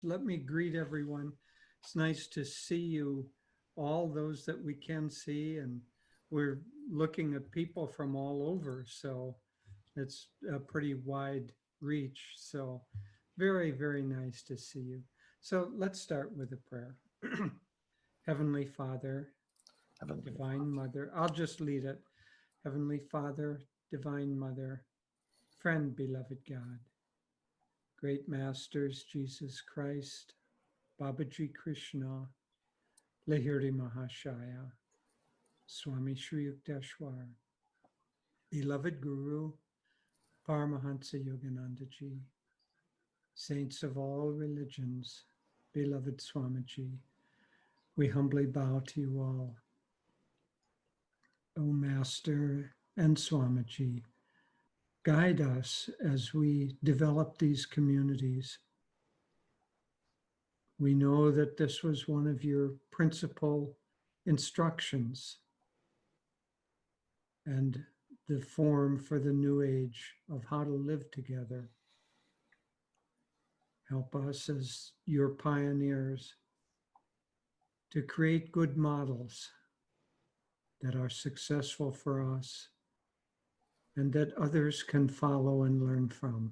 let me greet everyone. It's nice to see you, all those that we can see, and we're looking at people from all over. So it's a pretty wide reach. So very, very nice to see you. So let's start with a prayer. Heavenly Father, Heavenly Divine Mother, I'll just lead it. Heavenly Father, Divine Mother, friend, beloved God, great masters, Jesus Christ, Babaji Krishna, Lahiri Mahashaya, Swami Sri Yukteswar, beloved Guru, Paramahansa Yogananda Ji, saints of all religions, beloved Swamiji, we humbly bow to you all. O Master and Swamiji, guide us as we develop these communities. We know that this was one of your principal instructions and the form for the new age of how to live together. Help us as your pioneers to create good models that are successful for us and that others can follow and learn from,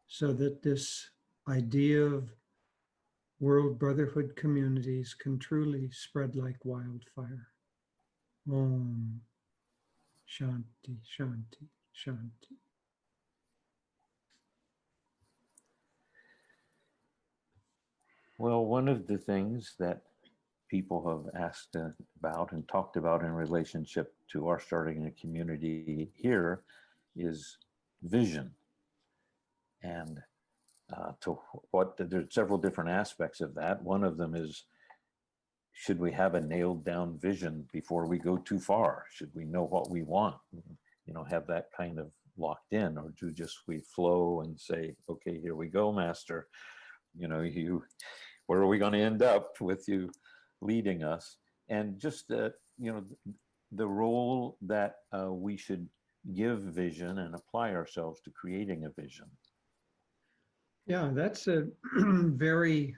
so that this idea of world brotherhood communities can truly spread like wildfire. Om Shanti, Shanti, Shanti. Well, one of the things that people have asked about and talked about in relationship to our starting a community here is vision. And there's several different aspects of that. One of them is, should we have a nailed down vision before we go too far? Should we know what we want? Have that kind of locked in, or do just we flow and say, okay, here we go, Master. Where are we going to end up with you leading us? And just the role that we should give vision and apply ourselves to creating a vision. Yeah, that's a very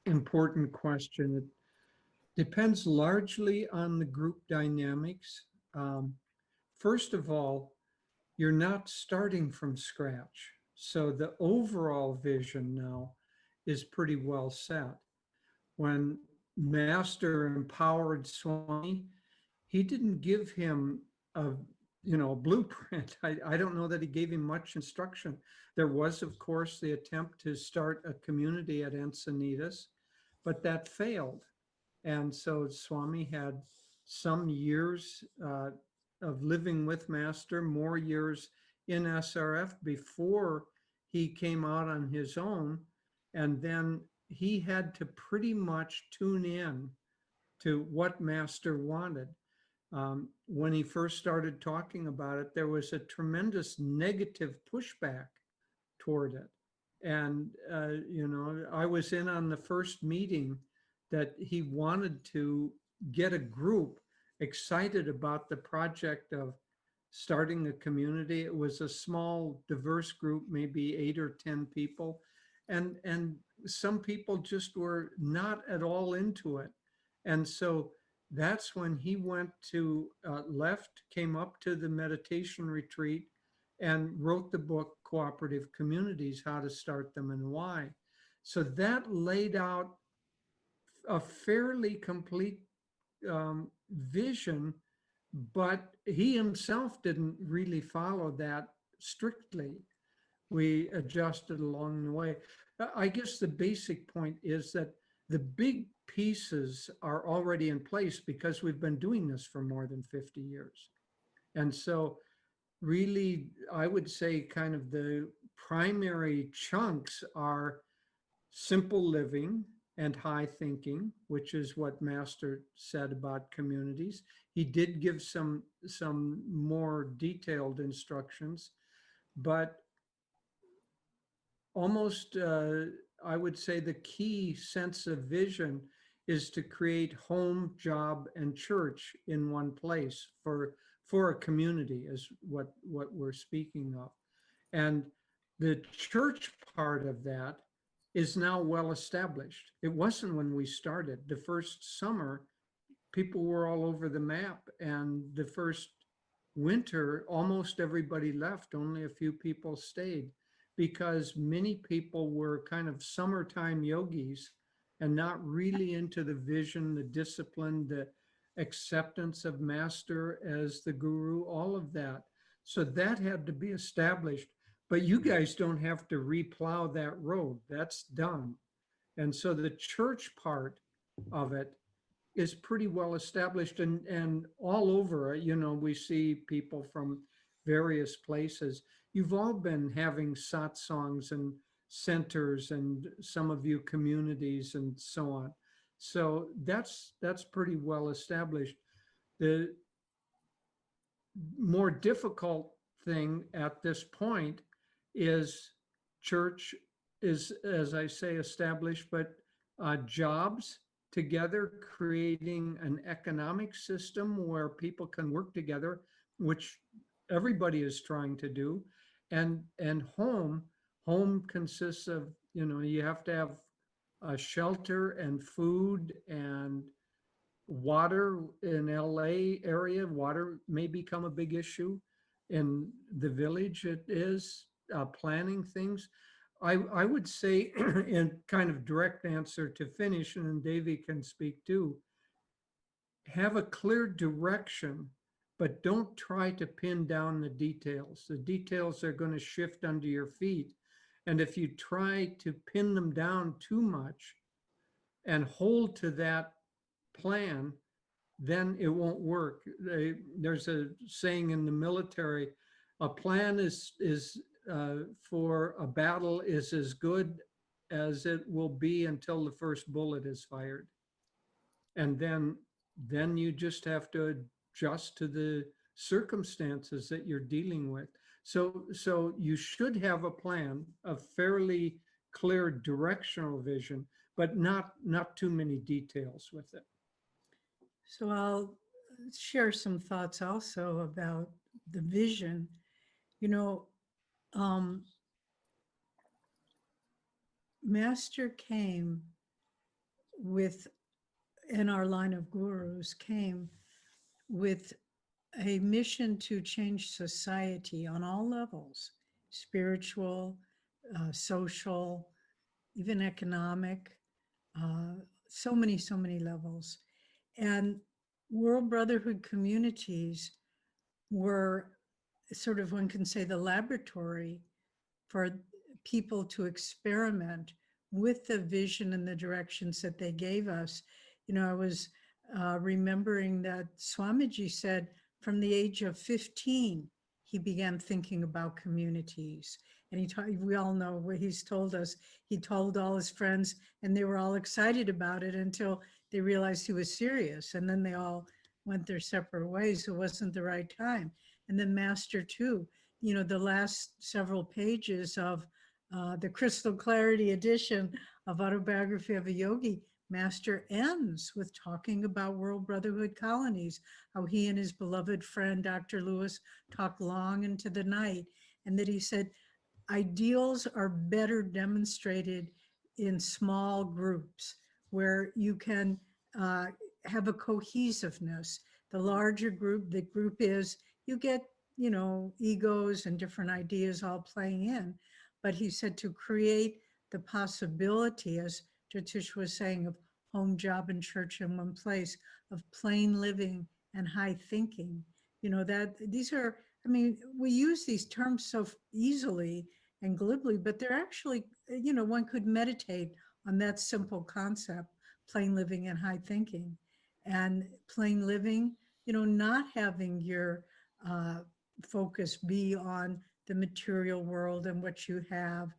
important question. It depends largely on the group dynamics. First of all, you're not starting from scratch. So the overall vision now is pretty well set. When Master empowered Swami, he didn't give him a blueprint. I don't know that he gave him much instruction. There was, of course, the attempt to start a community at Encinitas, but that failed. And so Swami had some years of living with Master, more years in SRF before he came out on his own. And then he had to pretty much tune in to what Master wanted. When he first started talking about it, there was a tremendous negative pushback toward it. And, I was in on the first meeting that he wanted to get a group excited about the project of starting a community. It was a small, diverse group, maybe 8 or 10 people. And some people just were not at all into it. And so that's when he went to came up to the meditation retreat and wrote the book, Cooperative Communities, How to Start Them and Why. So that laid out a fairly complete vision, but he himself didn't really follow that strictly. We adjusted along the way. I guess the basic point is that the big pieces are already in place because we've been doing this for more than 50 years. And so really, I would say kind of the primary chunks are simple living and high thinking, which is what Master said about communities. He did give some more detailed instructions, but almost, I would say the key sense of vision is to create home, job, and church in one place for a community is what we're speaking of. And the church part of that is now well established. It wasn't when we started. The first summer, people were all over the map, and the first winter, almost everybody left. Only a few people stayed because many people were kind of summertime yogis and not really into the vision, the discipline, the acceptance of master as the guru, all of that. So that had to be established. But you guys don't have to replow that road. That's done. And so the church part of it is pretty well established, and all over, we see people from various places. You've all been having satsangs and centers, and some of you communities and so on. So that's pretty well established. The more difficult thing at this point is church is, as I say, established, but jobs together, creating an economic system where people can work together, which everybody is trying to do. And home consists of, you have to have a shelter and food and water. In LA area, water may become a big issue. In the village, it is planning things. I would say, in kind of direct answer to finish, and then Devi can speak too, have a clear direction, but don't try to pin down the details. The details are going to shift under your feet. And if you try to pin them down too much and hold to that plan, then it won't work. There's a saying in the military, a plan is for a battle is as good as it will be until the first bullet is fired. And then you just have to adjust to the circumstances that you're dealing with. So you should have a plan, a fairly clear directional vision, but not too many details with it. So I'll share some thoughts also about the vision. You know, Master came with, in our line of gurus, came with a mission to change society on all levels, spiritual, social, even economic, so many levels. And World Brotherhood communities were sort of, one can say, the laboratory for people to experiment with the vision and the directions that they gave us. I was remembering that Swamiji said from the age of 15, he began thinking about communities. And we all know what he's told us. He told all his friends, and they were all excited about it until they realized he was serious. And then they all went their separate ways. It wasn't the right time. And then Master too, the last several pages of the Crystal Clarity edition of Autobiography of a Yogi, Master ends with talking about World Brotherhood colonies, how he and his beloved friend, Dr. Lewis, talked long into the night, and that he said, ideals are better demonstrated in small groups where you can have a cohesiveness. The larger group, the group is, you get, egos and different ideas all playing in. But he said to create the possibility, as Jyotish was saying, of home, job, and church in one place, of plain living and high thinking. That these are, we use these terms so easily and glibly, but they're actually, one could meditate on that simple concept, plain living and high thinking. And plain living, not having your focus be on the material world and what you have,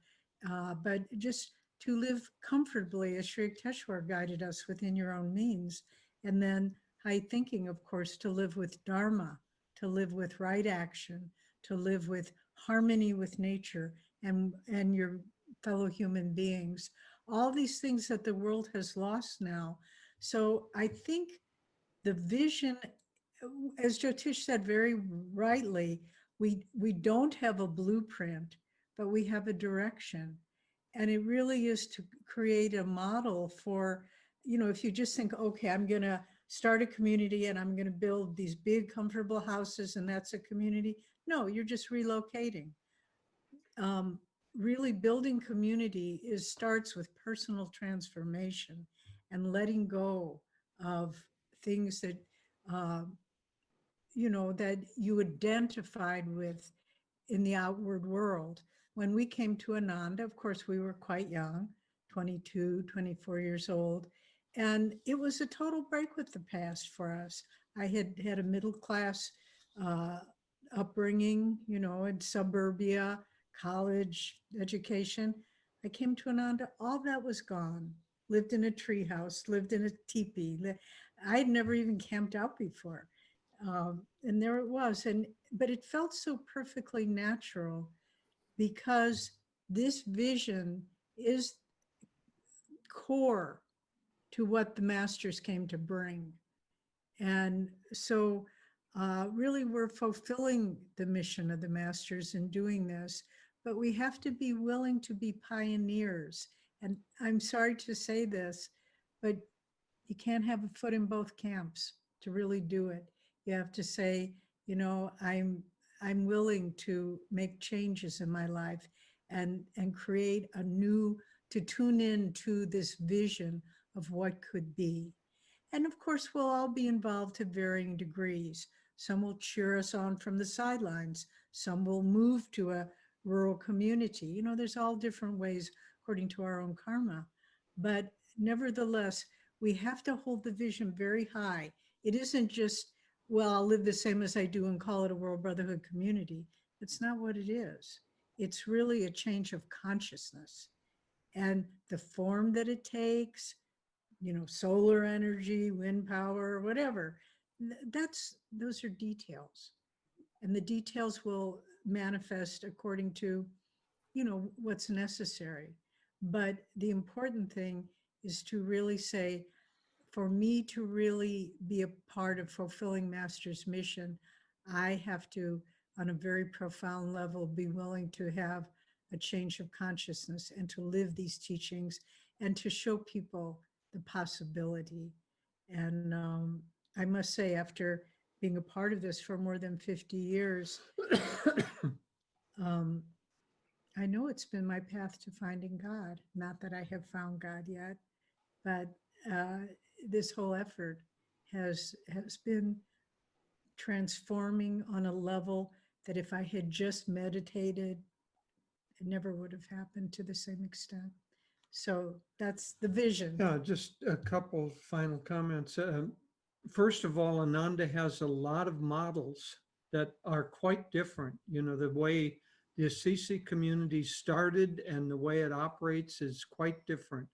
but just to live comfortably, as Sri Yukteswar guided us, within your own means. And then high thinking, of course, to live with Dharma, to live with right action, to live with harmony with nature and your fellow human beings. All these things that the world has lost now. So I think the vision, as Jyotish said very rightly, we don't have a blueprint, but we have a direction. And it really is to create a model for, you know, if you just think, okay, I'm going to start a community and I'm going to build these big, comfortable houses and that's a community. No, you're just relocating. Really building community starts with personal transformation and letting go of things that, uh, you know, that you identified with in the outward world. When we came to Ananda, of course, we were quite young, 22, 24 years old. And it was a total break with the past for us. I had had a middle class uh, upbringing, you know, in suburbia, college education. I came to Ananda, all that was gone. Lived in a treehouse, lived in a teepee. I had never even camped out before. And there it was. But it felt so perfectly natural because this vision is core to what the masters came to bring. And so really we're fulfilling the mission of the masters in doing this, but we have to be willing to be pioneers. And I'm sorry to say this, but you can't have a foot in both camps to really do it. You have to say, you know, I'm willing to make changes in my life and create a new, to tune in to this vision of what could be. And of course, we'll all be involved to varying degrees. Some will cheer us on from the sidelines. Some will move to a rural community. You know, there's all different ways according to our own karma. But nevertheless, we have to hold the vision very high. It isn't just, well, I'll live the same as I do and call it a World Brotherhood community. That's not what it is. It's really a change of consciousness. And the form that it takes, you know, solar energy, wind power, whatever, those are details. And the details will manifest according to, you know, what's necessary. But the important thing is to really say, for me to really be a part of fulfilling Master's mission, I have to, on a very profound level, be willing to have a change of consciousness and to live these teachings and to show people the possibility. And I must say, after being a part of this for more than 50 years, um, I know it's been my path to finding God. Not that I have found God yet, but this whole effort has been transforming on a level that if I had just meditated, it never would have happened to the same extent. So that's the vision. Yeah, just a couple final comments. First of all, Ananda has a lot of models that are quite different. You know, the way the Assisi community started and the way it operates is quite different.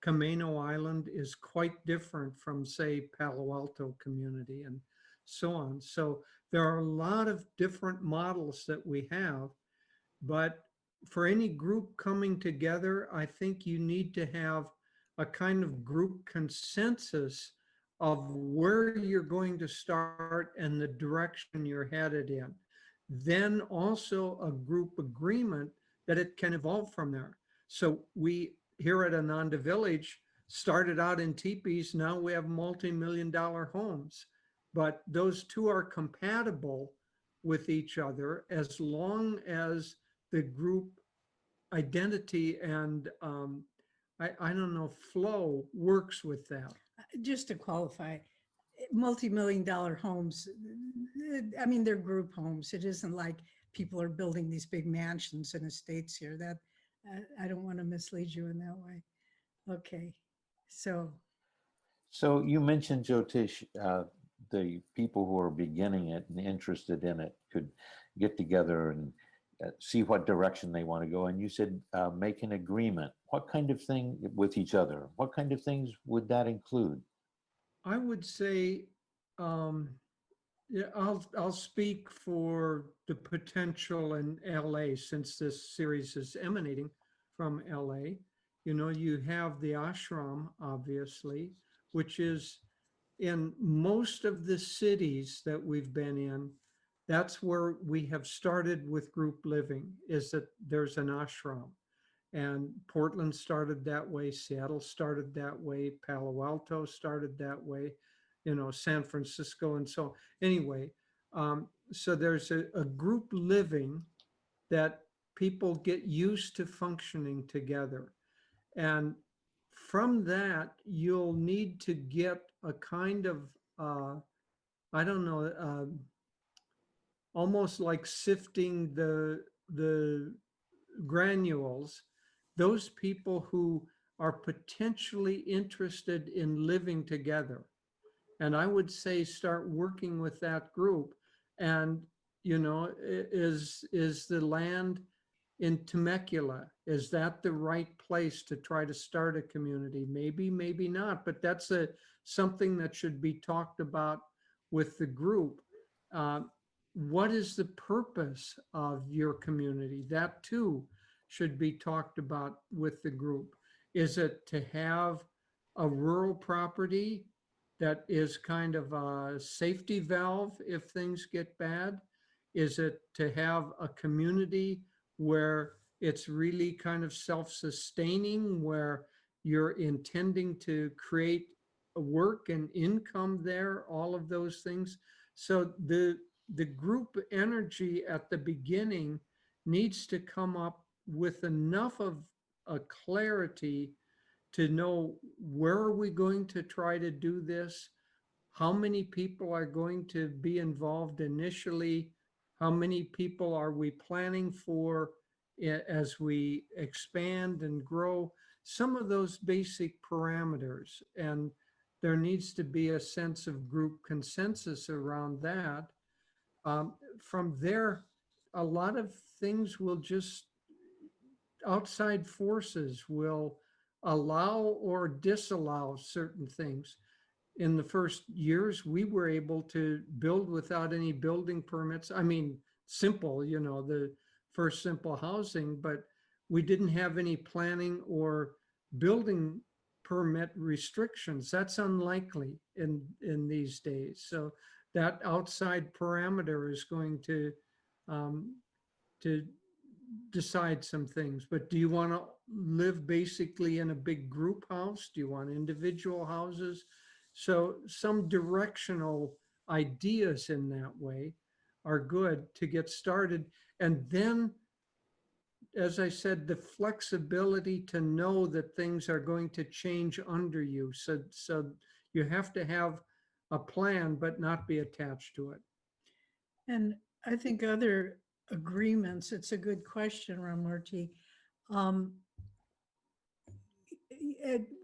Camino Island is quite different from, say, Palo Alto community and so on. So there are a lot of different models that we have, but for any group coming together, I think you need to have a kind of group consensus of where you're going to start and the direction you're headed in. Then also a group agreement that it can evolve from there. So we here at Ananda Village started out in teepees. Now we have multi-million-dollar homes, but those two are compatible with each other as long as the group identity and I don't know, flow works with that. Just to qualify, multi-million-dollar homes, I mean, they're group homes. It isn't like people are building these big mansions and estates here. That I don't want to mislead you in that way. Okay, so So you mentioned Jyotish, the people who are beginning it and interested in it could get together and see what direction they want to go. And you said make an agreement. What kind of thing with each other? What kind of things would that include? I would say, yeah, I'll speak for the potential in LA since this series is emanating from LA. You know, you have the ashram, obviously, which is in most of the cities that we've been in. That's where we have started with group living, is that there's an ashram. And Portland started that way, Seattle started that way, Palo Alto started that way, San Francisco. And so anyway, so there's a group living that people get used to functioning together. And from that, you'll need to get a kind of, I don't know, almost like sifting the granules, those people who are potentially interested in living together. And I would say start working with that group. And, is the land in Temecula, is that the right place to try to start a community? Maybe, maybe not, but that's something that should be talked about with the group. Uh, what is the purpose of your community? That too should be talked about with the group. Is it to have a rural property that is kind of a safety valve if things get bad? Is it to have a community where it's really kind of self-sustaining, where you're intending to create a work and income there, all of those things? So the group energy at the beginning needs to come up with enough of a clarity to know, where are we going to try to do this? How many people are going to be involved initially? How many people are we planning for as we expand and grow? Some of those basic parameters. And there needs to be a sense of group consensus around that. From there, a lot of things will just, outside forces will allow or disallow certain things. In the first years, we were able to build without any building permits. I mean, simple, the first simple housing, but we didn't have any planning or building permit restrictions. That's unlikely in these days. So that outside parameter is going um, to decide some things. But do you want to live basically in a big group house? Do you want individual houses? So some directional ideas in that way are good to get started. And then, as I said, the flexibility to know that things are going to change under you. So you have to have a plan, but not be attached to it. And I think other agreements, it's a good question, Ramurti. Um,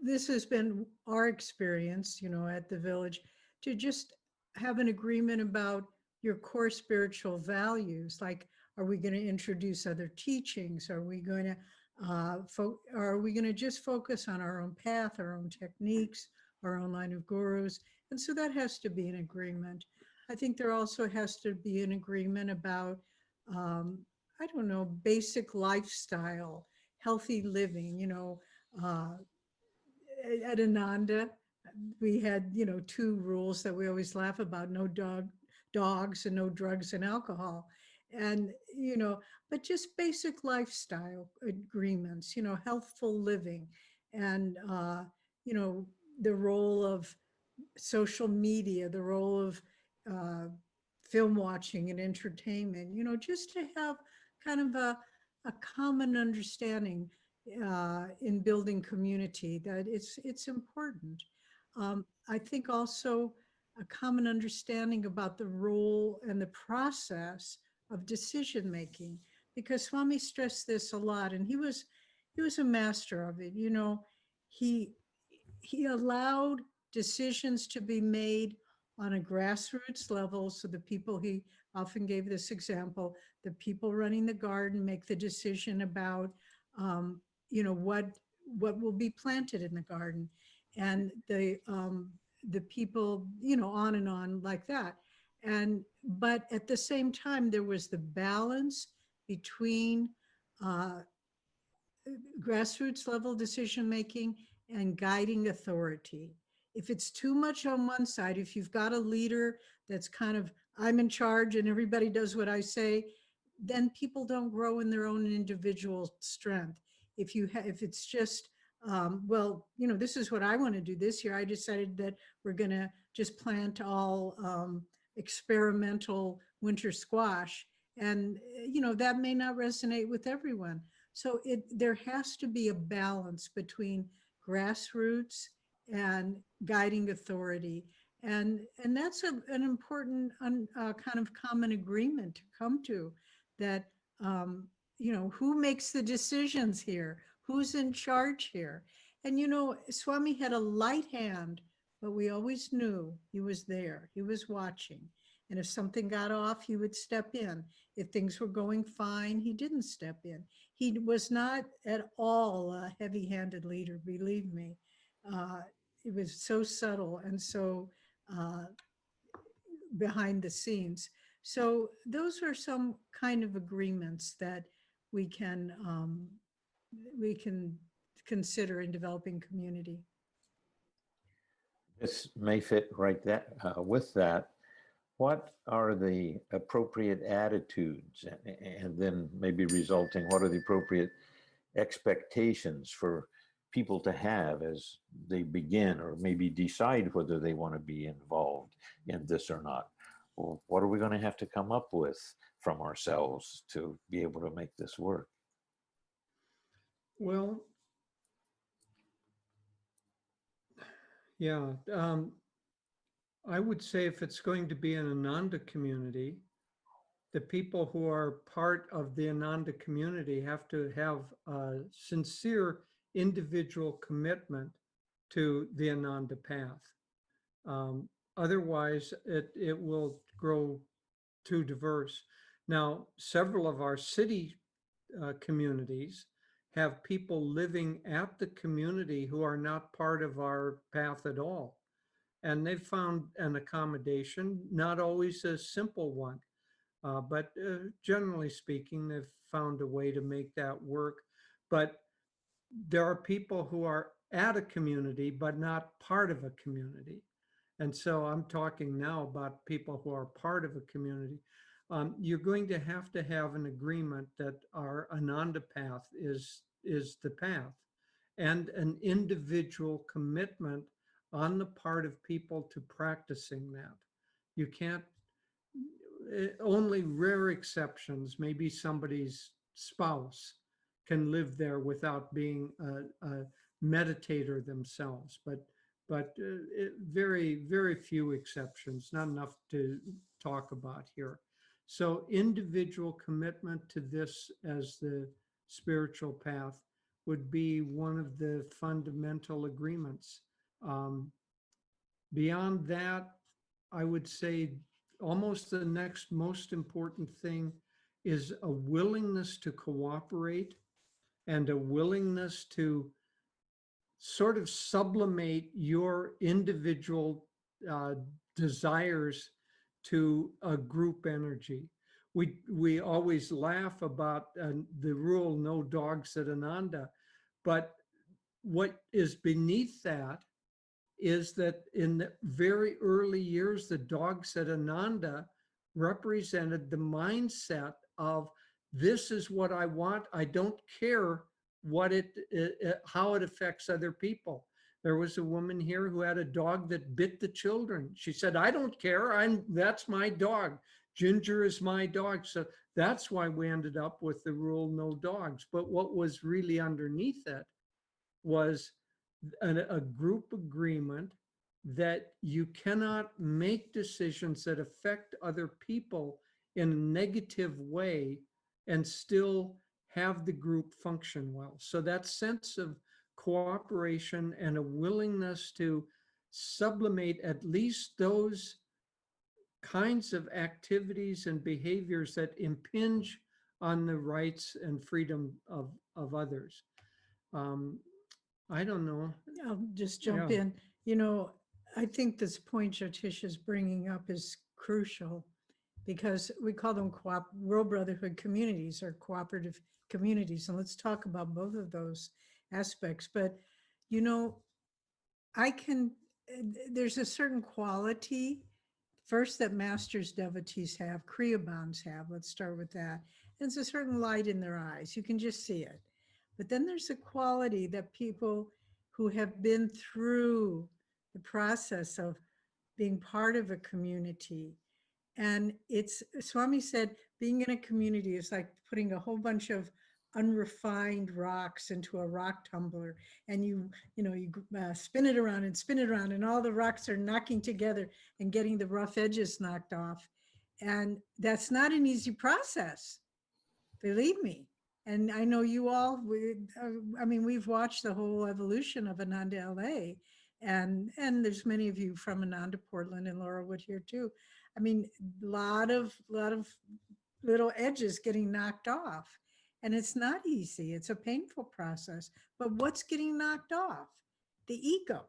this has been our experience, at the village, to just have an agreement about your core spiritual values. Like, are we going to introduce other teachings? Are we going to are we going to just focus on our own path, our own techniques, our own line of gurus? And so that has to be an agreement. I think there also has to be an agreement about, I don't know, basic lifestyle, healthy living. At Ananda, we had, two rules that we always laugh about: no dogs and no drugs and alcohol. And, but just basic lifestyle agreements, healthful living, and, the role of social media, the role of uh, film watching and entertainment, just to have kind of a common understanding in building community, that it's important. I think also a common understanding about the role and the process of decision making, because Swami stressed this a lot, and he was a master of it. He allowed decisions to be made on a grassroots level. So the people, he often gave this example, the people running the garden make the decision about, what will be planted in the garden, and the people, on and on like that. But at the same time, there was the balance between uh, grassroots level decision making and guiding authority. If it's too much on one side, if you've got a leader that's kind of, I'm in charge and everybody does what I say, then people don't grow in their own individual strength. if it's just, well, this is what I want to do this year. I decided that we're going to just plant all experimental winter squash. And, that may not resonate with everyone. So there has to be a balance between grassroots and guiding authority. And that's an important kind of common agreement to come to, that, who makes the decisions here? Who's in charge here? And, Swami had a light hand, but we always knew he was there. He was watching. And if something got off, he would step in. If things were going fine, he didn't step in. He was not at all a heavy-handed leader, believe me. It was so subtle and so behind the scenes. So those are some kind of agreements that we can consider in developing community. This may fit right with that. What are the appropriate attitudes, and then maybe resulting, what are the appropriate expectations for people to have as they begin or maybe decide whether they want to be involved in this or not? Well, what are we going to have to come up with from ourselves to be able to make this work? Well, yeah, I would say if it's going to be an Ananda community, the people who are part of the Ananda community have to have a sincere individual commitment to the Ananda path. Otherwise, it will grow too diverse. Now, several of our city communities have people living at the community who are not part of our path at all. And they've found an accommodation, not always a simple one, but generally speaking, they've found a way to make that work. But there are people who are at a community, but not part of a community. And so I'm talking now about people who are part of a community. You're going to have an agreement that our Ananda path is the path, and an individual commitment on the part of people to practicing that. You can't, only rare exceptions, maybe somebody's spouse can live there without being a meditator themselves, but very, very few exceptions, not enough to talk about here. So individual commitment to this as the spiritual path would be one of the fundamental agreements. Beyond that, I would say almost the next most important thing is a willingness to cooperate and a willingness to sort of sublimate your individual desires to a group energy. We always laugh about the rule, no dogs at Ananda, but what is beneath that is that in the very early years, the dogs at Ananda represented the mindset of, this is what I want. I don't care what how it affects other people. There was a woman here who had a dog that bit the children. She said, I don't care. That's my dog. Ginger is my dog. So that's why we ended up with the rule, no dogs. But what was really underneath it was a group agreement that you cannot make decisions that affect other people in a negative way and still have the group function well. So that sense of cooperation and a willingness to sublimate at least those kinds of activities and behaviors that impinge on the rights and freedom of others. I don't know. I'll just jump Yeah. in. I think this point Jyotish is bringing up is crucial, because we call them World Brotherhood communities or cooperative communities. And let's talk about both of those aspects. But, there's a certain quality, first, that masters devotees have, Kriya bonds have. Let's start with that. There's a certain light in their eyes. You can just see it. But then there's a quality that people who have been through the process of being part of a community. And it's, Swami said, being in a community is like putting a whole bunch of unrefined rocks into a rock tumbler, and you spin it around and spin it around, and all the rocks are knocking together and getting the rough edges knocked off. And that's not an easy process, believe me. And I know you all, we've watched the whole evolution of Ananda LA, and there's many of you from Ananda Portland and Laurelwood here too. I mean, lot of little edges getting knocked off, and it's not easy. It's a painful process. But what's getting knocked off? The ego,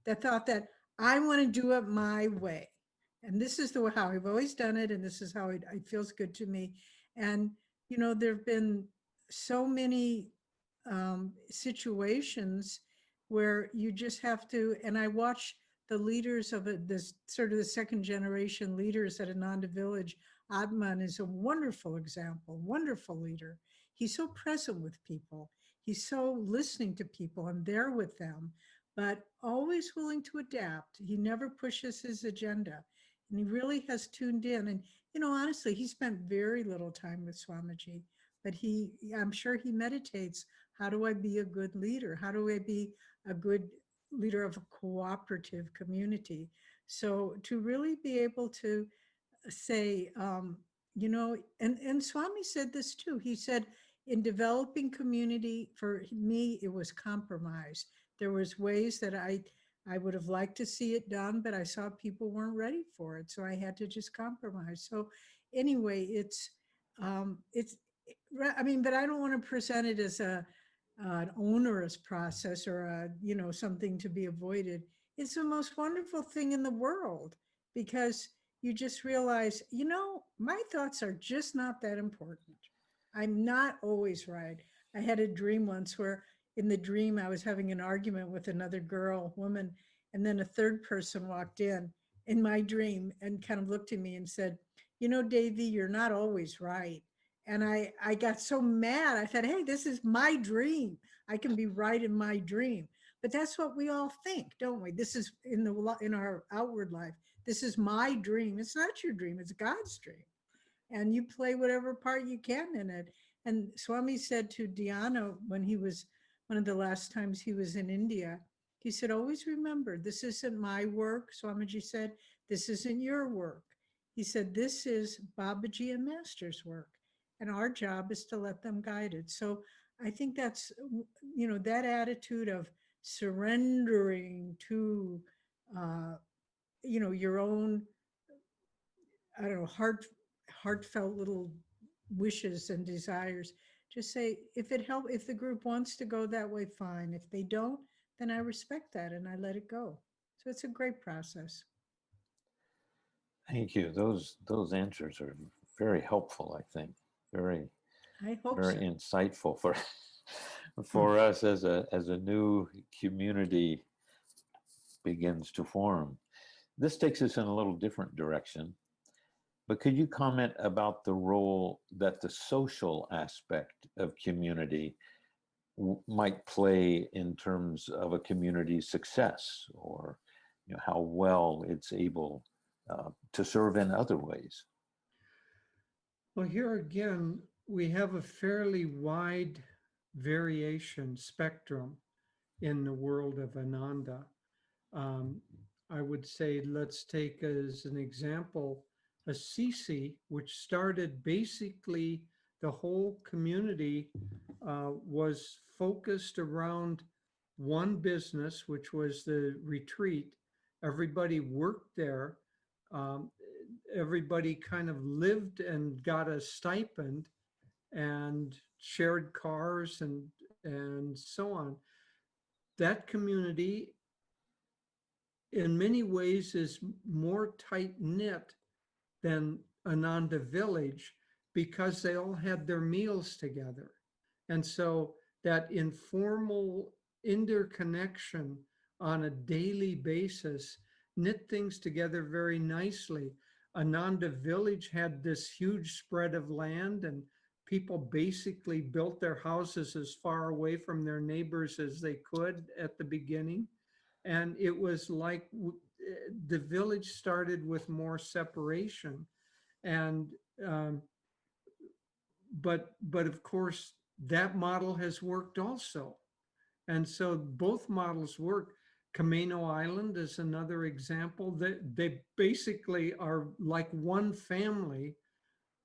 the thought that I want to do it my way, and this is how I've always done it, and this is how it feels good to me. And there've been so many situations where you just have to, and I watch the leaders of this sort of the second generation leaders at Ananda Village. Atman is a wonderful example, wonderful leader. He's so present with people. He's so listening to people and there with them, but always willing to adapt. He never pushes his agenda, and he really has tuned in. And, honestly, he spent very little time with Swamiji, but I'm sure he meditates. How do I be a good leader? How do I be a good leader of a cooperative community? So to really be able to say, and Swami said this too. He said, in developing community, for me, it was compromise. There was ways that I would have liked to see it done, but I saw people weren't ready for it. So I had to just compromise. So anyway, but I don't want to present it as an onerous process or something to be avoided. It's the most wonderful thing in the world, because you just realize, my thoughts are just not that important. I'm not always right. I had a dream once where in the dream I was having an argument with another woman, and then a third person walked in my dream and kind of looked at me and said, Devi, you're not always right. And I got so mad. I said, hey, this is my dream. I can be right in my dream. But that's what we all think, don't we? This is in our outward life. This is my dream. It's not your dream. It's God's dream. And you play whatever part you can in it. And Swami said to Dhyana when he was, one of the last times he was in India, he said, always remember, this isn't my work. Swamiji said, this isn't your work. He said, this is Babaji and Master's work. And our job is to let them guide it. So I think that's, that attitude of surrendering to, your own, I don't know, heartfelt little wishes and desires. Just say, if the group wants to go that way, fine. If they don't, then I respect that and I let it go. So it's a great process. Thank you. Those answers are very helpful, I think. Very I hope very so. insightful for us as a new community begins to form. This takes us in a little different direction, but could you comment about the role that the social aspect of community might play in terms of a community's success, or how well it's able to serve in other ways? Well, here again, we have a fairly wide variation spectrum in the world of Ananda. I would say, let's take as an example, Assisi, which started basically the whole community was focused around one business, which was the retreat. Everybody worked there. Everybody kind of lived and got a stipend and shared cars and so on. That community in many ways is more tight-knit than Ananda Village because they all had their meals together. And so that informal interconnection on a daily basis knit things together very nicely. Ananda Village had this huge spread of land and people basically built their houses as far away from their neighbors as they could at the beginning. And it was like the village started with more separation. And, but of course, that model has worked also. And so both models work. Camino Island is another example. They basically are like one family,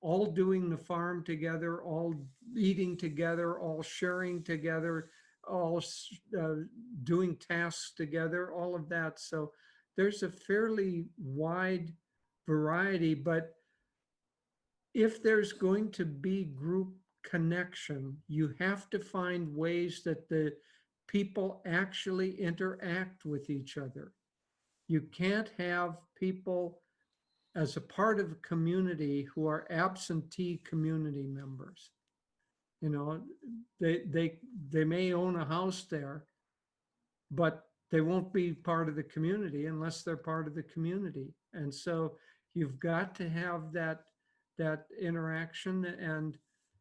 all doing the farm together, all eating together, all sharing together, all doing tasks together, all of that. So there's a fairly wide variety, but if there's going to be group connection, you have to find ways that the people actually interact with each other. You can't have people as a part of a community who are absentee community members. You know, they may own a house there, but they won't be part of the community unless they're part of the community. And so you've got to have that interaction, and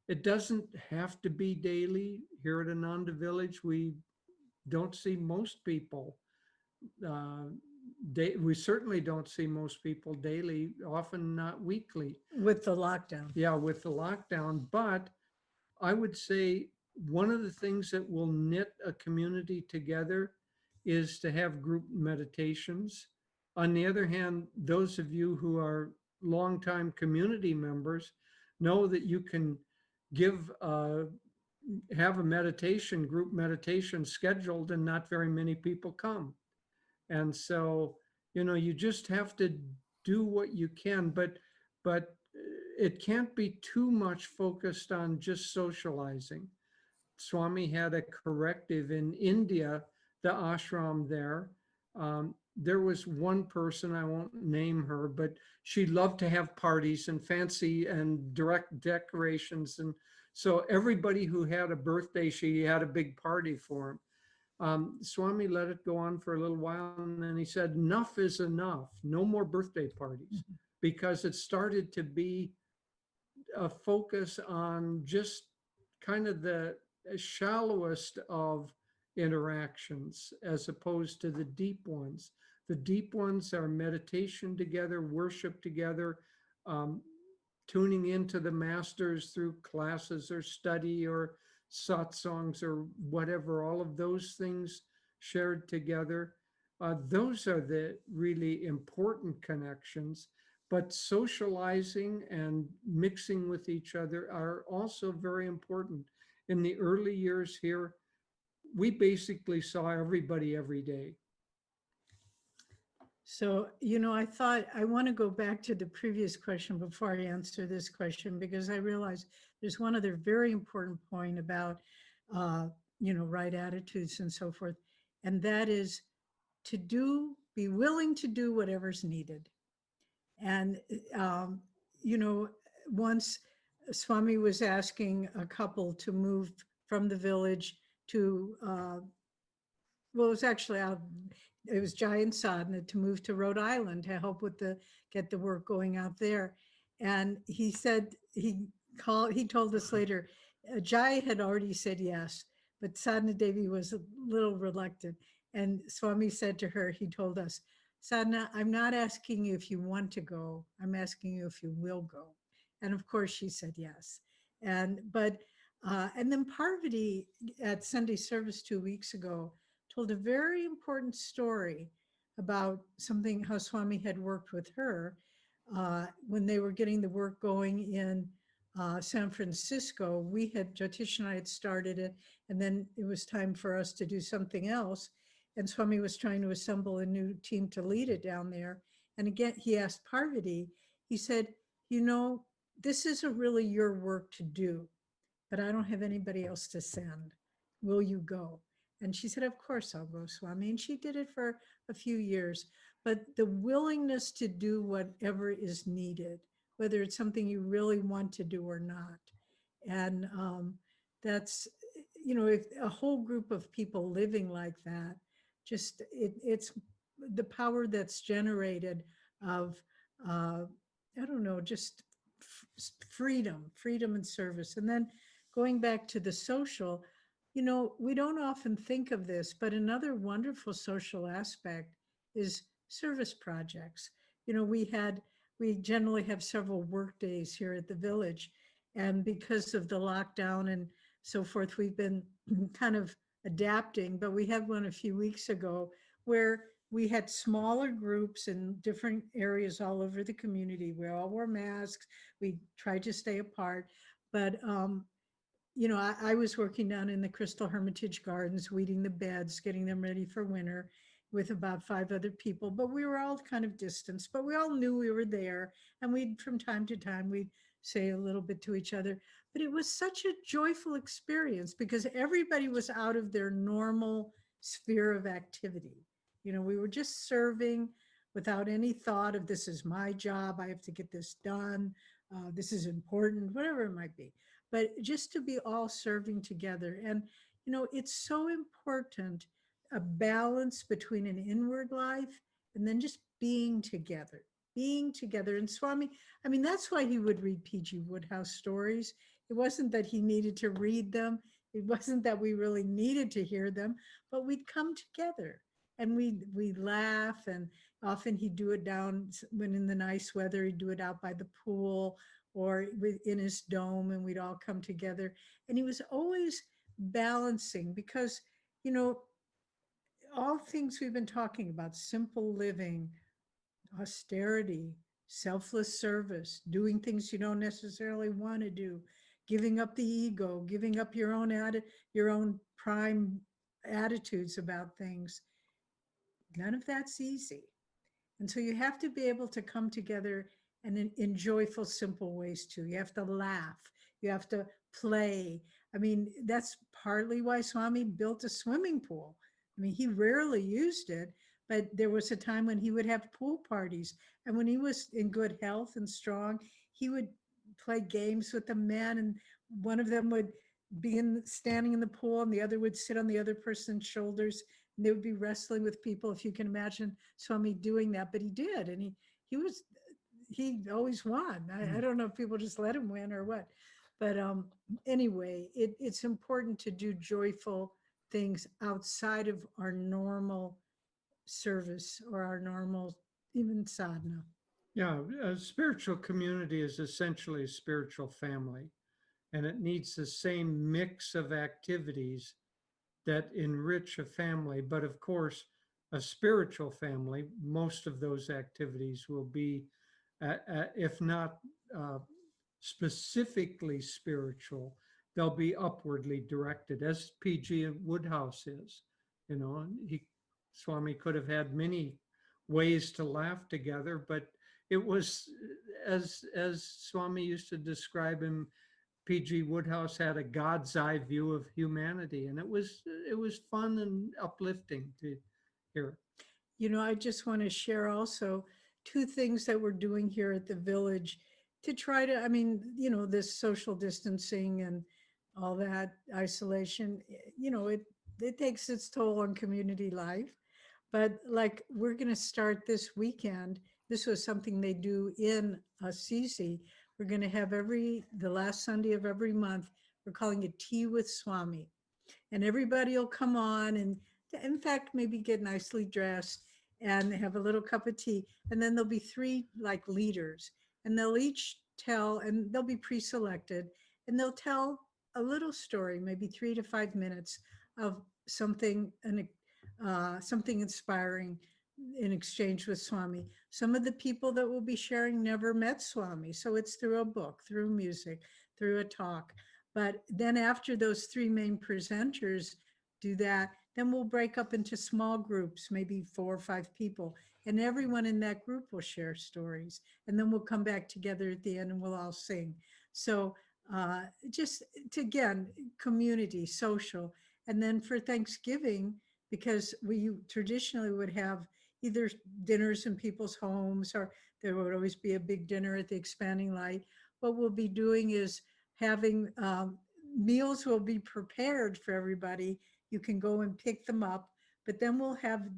it doesn't have to be daily. Here at Ananda Village, we don't see most people. We certainly don't see most people daily, often not weekly. With the lockdown. Yeah, with the lockdown. But I would say one of the things that will knit a community together is to have group meditations. On the other hand, those of you who are longtime community members know that you can have a group meditation scheduled, and not very many people come. And so, you just have to do what you can, but it can't be too much focused on just socializing. Swami had a corrective in India, the ashram there. There was one person, I won't name her, but she loved to have parties and fancy and direct decorations. And so everybody who had a birthday, she had a big party for him. Swami let it go on for a little while, and then he said, enough is enough, no more birthday parties, because it started to be a focus on just kind of the shallowest of interactions as opposed to the deep ones. The deep ones are meditation together, worship together, tuning into the masters through classes or study or satsangs or whatever, all of those things shared together. Those are the really important connections, but socializing and mixing with each other are also very important. In the early years here, we basically saw everybody every day. So, I thought I want to go back to the previous question before I answer this question, because I realize there's one other very important point about, right attitudes and so forth. And that is be willing to do whatever's needed. And, once Swami was asking a couple to move from the village to, well, it was actually it was Jai and Sadhana to move to Rhode Island to help get the work going out there. And he said, he told us later, Jai had already said yes, but Sadhana Devi was a little reluctant. And Swami said to her, he told us, Sadhana, I'm not asking you if you want to go, I'm asking you if you will go. And of course she said yes. And then Parvati at Sunday service 2 weeks ago told a very important story about how Swami had worked with her when they were getting the work going in San Francisco. Jyotish and I had started it, and then it was time for us to do something else. And Swami was trying to assemble a new team to lead it down there. And again, he asked Parvati, he said, this isn't really your work to do, but I don't have anybody else to send. Will you go? And she said, of course I'll go, Swami. And she did it for a few years. But the willingness to do whatever is needed, whether it's something you really want to do or not. And that's, if a whole group of people living like that, just it's the power that's generated of, I don't know, just freedom and service. And then going back to the social, we don't often think of this, but another wonderful social aspect is service projects. We generally have several work days here at the village. And because of the lockdown and so forth, we've been kind of adapting, but we had one a few weeks ago where we had smaller groups in different areas all over the community. We all wore masks. We tried to stay apart, but I was working down in the Crystal Hermitage Gardens, weeding the beds, getting them ready for winter with about 5 other people, but we were all kind of distanced, but we all knew we were there. And from time to time, we'd say a little bit to each other, but it was such a joyful experience because everybody was out of their normal sphere of activity. We were just serving without any thought of this is my job, I have to get this done, this is important, whatever it might be. But just to be all serving together. And, it's so important, a balance between an inward life and then just being together. And Swami, that's why he would read P.G. Wodehouse stories. It wasn't that he needed to read them. It wasn't that we really needed to hear them, but we'd come together and we'd laugh. And often he'd do it down when in the nice weather, he'd do it out by the pool or in his dome, and we'd all come together. And he was always balancing because, all things we've been talking about, simple living, austerity, selfless service, doing things you don't necessarily want to do, giving up the ego, giving up your own prime attitudes about things. None of that's easy. And so you have to be able to come together and in joyful, simple ways too. You have to laugh. You have to play. That's partly why Swami built a swimming pool. He rarely used it, but there was a time when he would have pool parties. And when he was in good health and strong, he would play games with the men, and one of them would be standing in the pool and the other would sit on the other person's shoulders, and they would be wrestling with people, if you can imagine Swami doing that. But he did, and he always won. I don't know if people just let him win or what. But anyway, it's important to do joyful things outside of our normal service or our normal, even sadhana. Yeah, a spiritual community is essentially a spiritual family, and it needs the same mix of activities that enrich a family. But of course, a spiritual family, most of those activities will be, if not specifically spiritual, they'll be upwardly directed, as P.G. Wodehouse is. And Swami could have had many ways to laugh together, but it was, as Swami used to describe him, P.G. Wodehouse had a God's eye view of humanity, and it was fun and uplifting to hear. I just want to share also 2 things that we're doing here at the village to try to, this social distancing and all that isolation, it takes its toll on community life. But like we're going to start this weekend, this was something they do in Assisi. We're going to have the last Sunday of every month, we're calling it Tea with Swami. And everybody will come on and in fact, maybe get nicely dressed and have a little cup of tea. And then there'll be 3 like leaders, and they'll each tell, and they'll be pre-selected, and they'll tell a little story, maybe 3 to 5 minutes of something inspiring in exchange with Swami. Some of the people that will be sharing never met Swami, so it's through a book, through music, through a talk. But then after those 3 main presenters do that, then we'll break up into small groups, maybe 4 or 5 people, and everyone in that group will share stories. And then we'll come back together at the end and we'll all sing. So just to, again, community, social. And then for Thanksgiving, because we traditionally would have either dinners in people's homes, or there would always be a big dinner at the Expanding Light. What we'll be doing is having meals will be prepared for everybody. You can go and pick them up, but then we'll have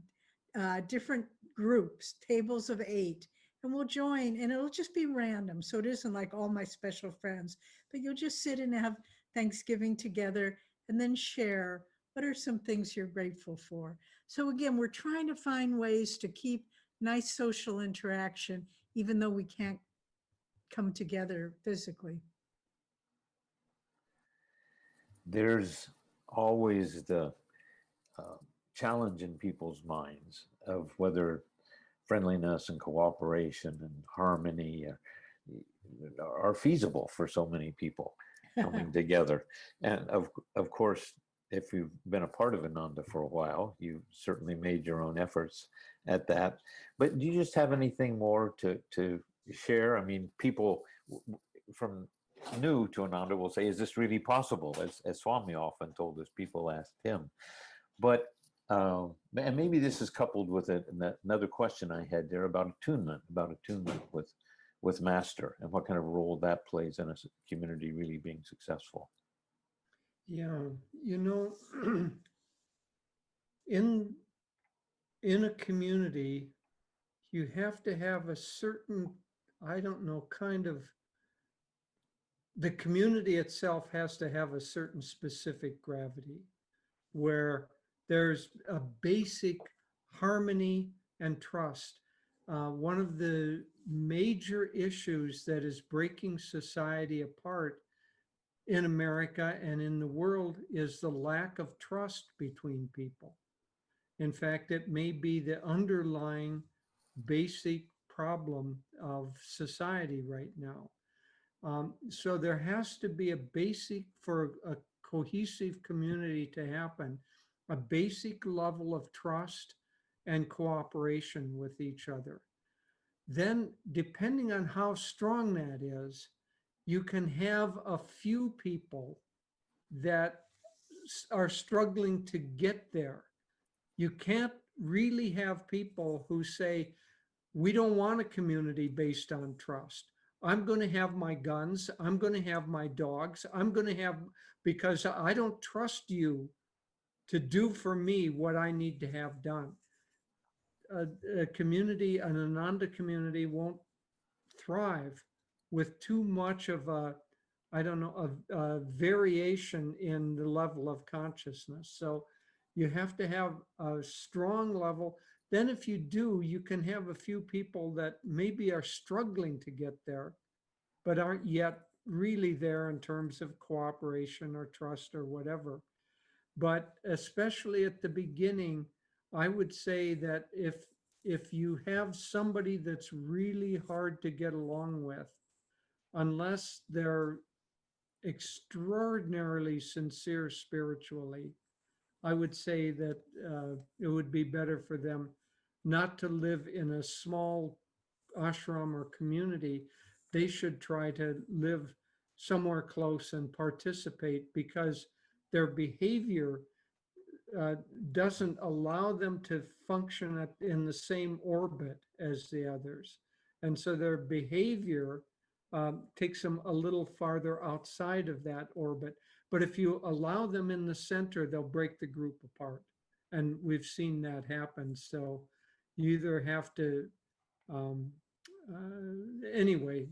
different groups, tables of 8, and we'll join, and it'll just be random. So it isn't like all my special friends, but you'll just sit and have Thanksgiving together and then share what are some things you're grateful for. So again, we're trying to find ways to keep nice social interaction, even though we can't come together physically. There's always the challenge in people's minds of whether friendliness and cooperation and harmony are feasible for so many people coming together. And of course, if you've been a part of Ananda for a while, you've certainly made your own efforts at that. But do you just have anything more to share? I mean, people from new to Ananda will say, is this really possible? As Swami often told us, people asked him. But, and maybe this is coupled with another question I had there about attunement with Master, and what kind of role that plays in a community really being successful. Yeah, you know, in a community, you have to have a certain, I don't know, kind of, the community itself has to have a certain specific gravity where there's a basic harmony and trust. One of the major issues that is breaking society apart in America and in the world is the lack of trust between people. In fact, it may be the underlying basic problem of society right now. So there has to be a basic, for a cohesive community to happen, a basic level of trust and cooperation with each other. Then, depending on how strong that is, you can have a few people that are struggling to get there. You can't really have people who say, we don't want a community based on trust. I'm going to have my guns. I'm going to have my dogs. I'm going to have, because I don't trust you to do for me what I need to have done. A community, an Ananda community won't thrive with too much of a, I don't know, a variation in the level of consciousness. So you have to have a strong level. Then if you do, you can have a few people that maybe are struggling to get there, but aren't yet really there in terms of cooperation or trust or whatever. But especially at the beginning, I would say that if you have somebody that's really hard to get along with, unless they're extraordinarily sincere spiritually, I would say that it would be better for them not to live in a small ashram or community. They should try to live somewhere close and participate, because their behavior doesn't allow them to function in the same orbit as the others. And so their behavior takes them a little farther outside of that orbit. But if you allow them in the center, they'll break the group apart. And we've seen that happen. So you either have to, anyway,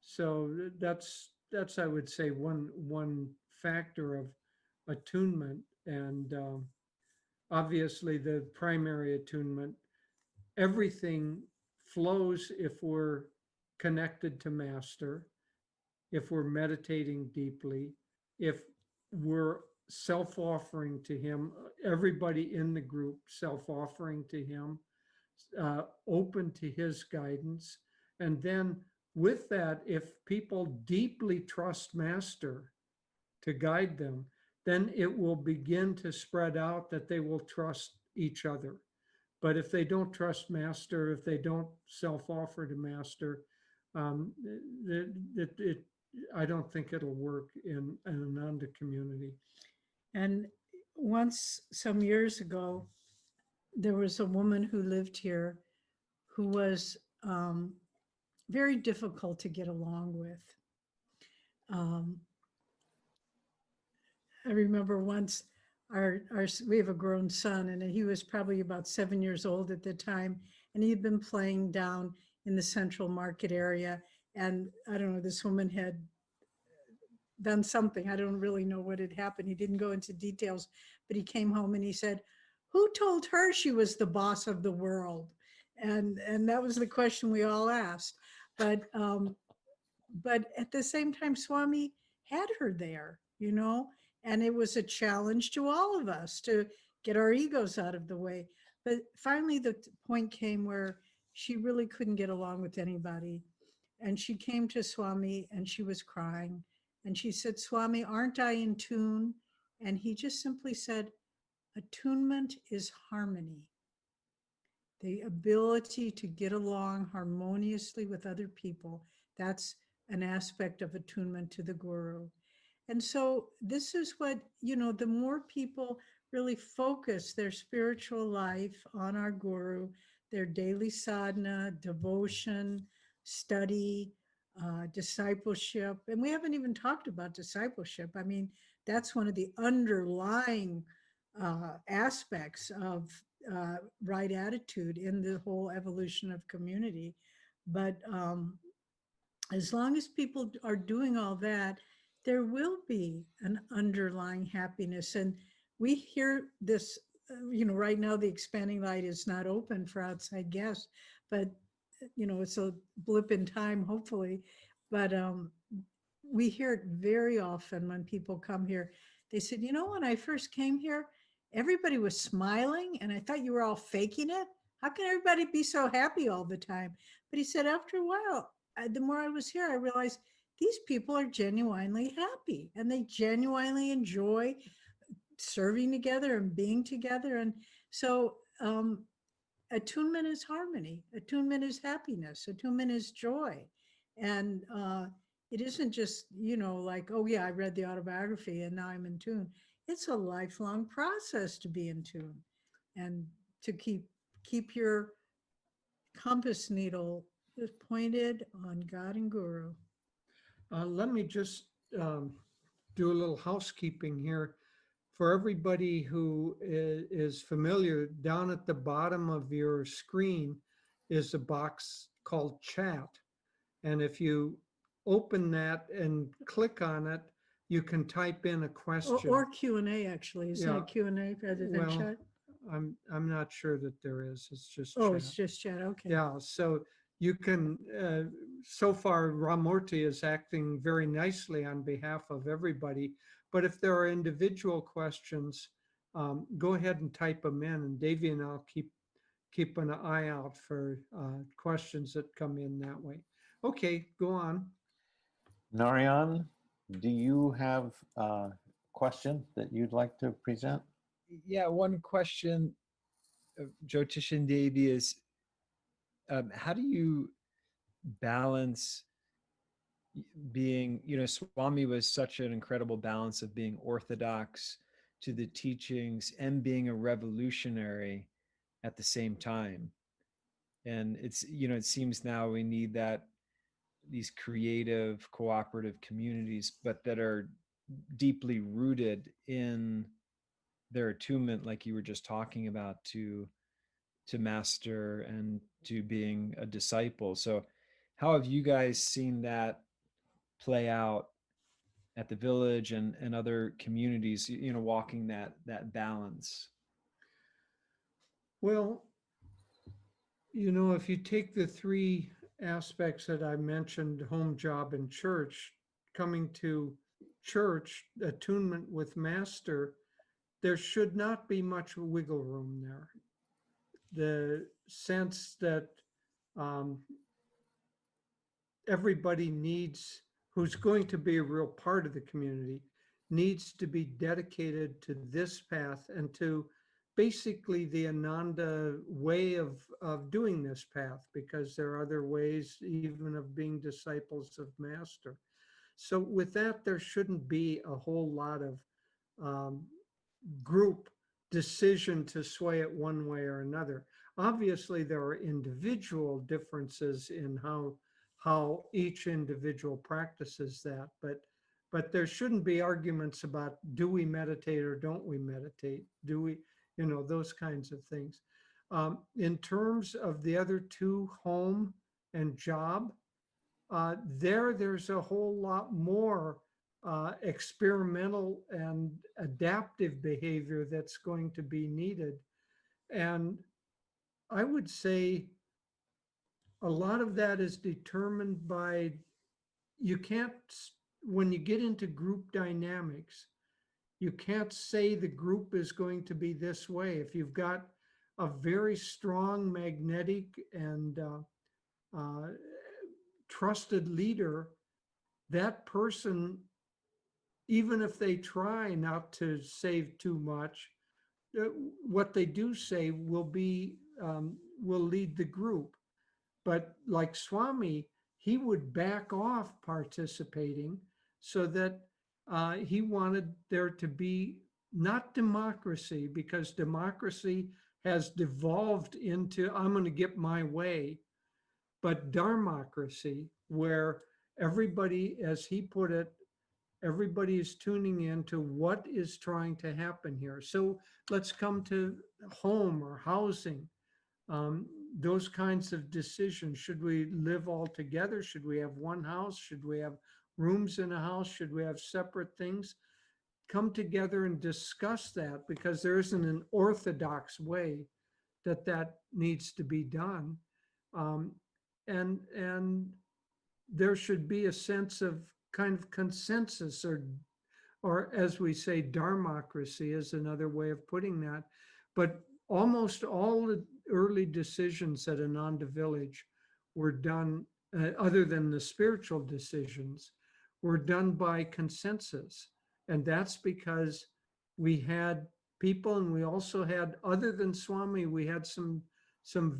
so that's I would say one factor of attunement. And obviously the primary attunement, everything flows if we're connected to Master, if we're meditating deeply, if we're self-offering to him, everybody in the group self-offering to him, open to his guidance. And then with that, if people deeply trust Master to guide them, then it will begin to spread out that they will trust each other. But if they don't trust Master, if they don't self-offer to Master, I don't think it'll work in an Ananda community. And once, some years ago, there was a woman who lived here who was very difficult to get along with. I remember once we have a grown son, and he was probably about 7 years old at the time, and he had been playing down in the Central Market area. And I don't know, this woman had done something. I don't really know what had happened. He didn't go into details, but he came home and he said, who told her she was the boss of the world? And that was the question we all asked. But at the same time, Swami had her there, you know, and it was a challenge to all of us to get our egos out of the way. But finally, the point came where she really couldn't get along with anybody. And she came to Swami and she was crying. And she said, Swami, aren't I in tune? And he just simply said, attunement is harmony, the ability to get along harmoniously with other people. That's an aspect of attunement to the guru. And so this is what, you know, the more people really focus their spiritual life on our guru, their daily sadhana, devotion, study, discipleship. And we haven't even talked about discipleship. I mean, that's one of the underlying aspects of right attitude in the whole evolution of community. But as long as people are doing all that, there will be an underlying happiness. And we hear this, you know, right now the expanding light is not open for outside guests, but, you know, it's a blip in time, hopefully. But we hear it very often when people come here. They said, you know, when I first came here, everybody was smiling and I thought you were all faking it. How can everybody be so happy all the time? But he said, after a while, the more I was here, I realized these people are genuinely happy and they genuinely enjoy serving together and being together. And so attunement is harmony, attunement is happiness, attunement is joy. And it isn't just, you know, like, oh yeah, I read the autobiography and now I'm in tune. It's a lifelong process to be in tune and to keep your compass needle is pointed on God and Guru. Let me just do a little housekeeping here. For everybody who is familiar, down at the bottom of your screen is a box called chat. And if you open that and click on it, you can type in a question. Or Q&A, actually. Isn't Yeah. it Q&A rather than Well, chat? I'm not sure that there is. It's just Oh, chat. it's just chat. Okay. Yeah, so you can, so far Ramurti is acting very nicely on behalf of everybody, but if there are individual questions, go ahead and type them in, and Devi and I'll keep an eye out for questions that come in that way. Okay, go on. Narayan, do you have a question that you'd like to present? Yeah, one question of Jyotish and Devi is, how do you balance being, you know, Swami was such an incredible balance of being orthodox to the teachings and being a revolutionary at the same time. And it's, you know, it seems now we need that, these creative, cooperative communities, but that are deeply rooted in their attunement, like you were just talking about, to master and to being a disciple. So how have you guys seen that play out at the village and other communities, you know, walking that balance? Well, you know, if you take the three aspects that I mentioned, home, job, and church, coming to church, attunement with master, there should not be much wiggle room there. The sense that everybody needs, who's going to be a real part of the community, needs to be dedicated to this path and to basically the Ananda way of doing this path, because there are other ways even of being disciples of master. So with that, there shouldn't be a whole lot of group decision to sway it one way or another. Obviously, there are individual differences in how each individual practices that, but there shouldn't be arguments about, do we meditate or don't we meditate? Do we, you know, those kinds of things. In terms of the other two, home and job, there's a whole lot more experimental and adaptive behavior that's going to be needed. And I would say a lot of that is determined by, you can't, when you get into group dynamics, you can't say the group is going to be this way. If you've got a very strong magnetic and trusted leader, that person, even if they try not to save too much, what they do say will lead the group. But like Swami, he would back off participating so that he wanted there to be not democracy, because democracy has devolved into, I'm going to get my way, but dharmocracy, where everybody, as he put it, everybody is tuning in to what is trying to happen here. So let's come to home or housing, those kinds of decisions. Should we live all together? Should we have one house? Should we have rooms in a house? Should we have separate things? Come together and discuss that, because there isn't an orthodox way that needs to be done. And there should be a sense of kind of consensus, or as we say, dharmocracy is another way of putting that. But almost all the early decisions at Ananda Village were done, other than the spiritual decisions, were done by consensus. And that's because we had people, and we also had, other than Swami, we had some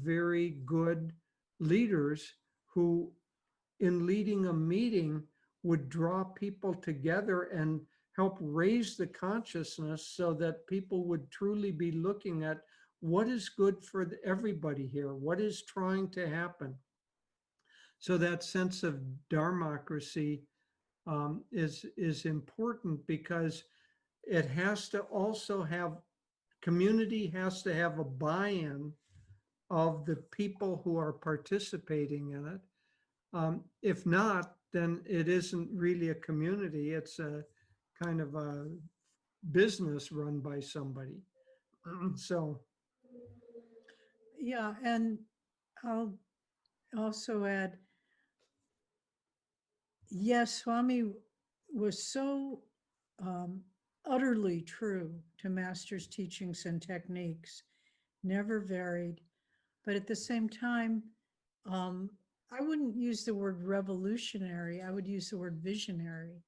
very good leaders who, in leading a meeting, would draw people together and help raise the consciousness so that people would truly be looking at what is good for everybody here, what is trying to happen. So that sense of dharmocracy is important, because it has to also have, community has to have a buy-in of the people who are participating in it. If not, then it isn't really a community. It's a kind of a business run by somebody. So, Yeah, and I'll also add, yes, Swami was so utterly true to Master's teachings and techniques, never varied. But at the same time, I wouldn't use the word revolutionary. I would use the word visionary,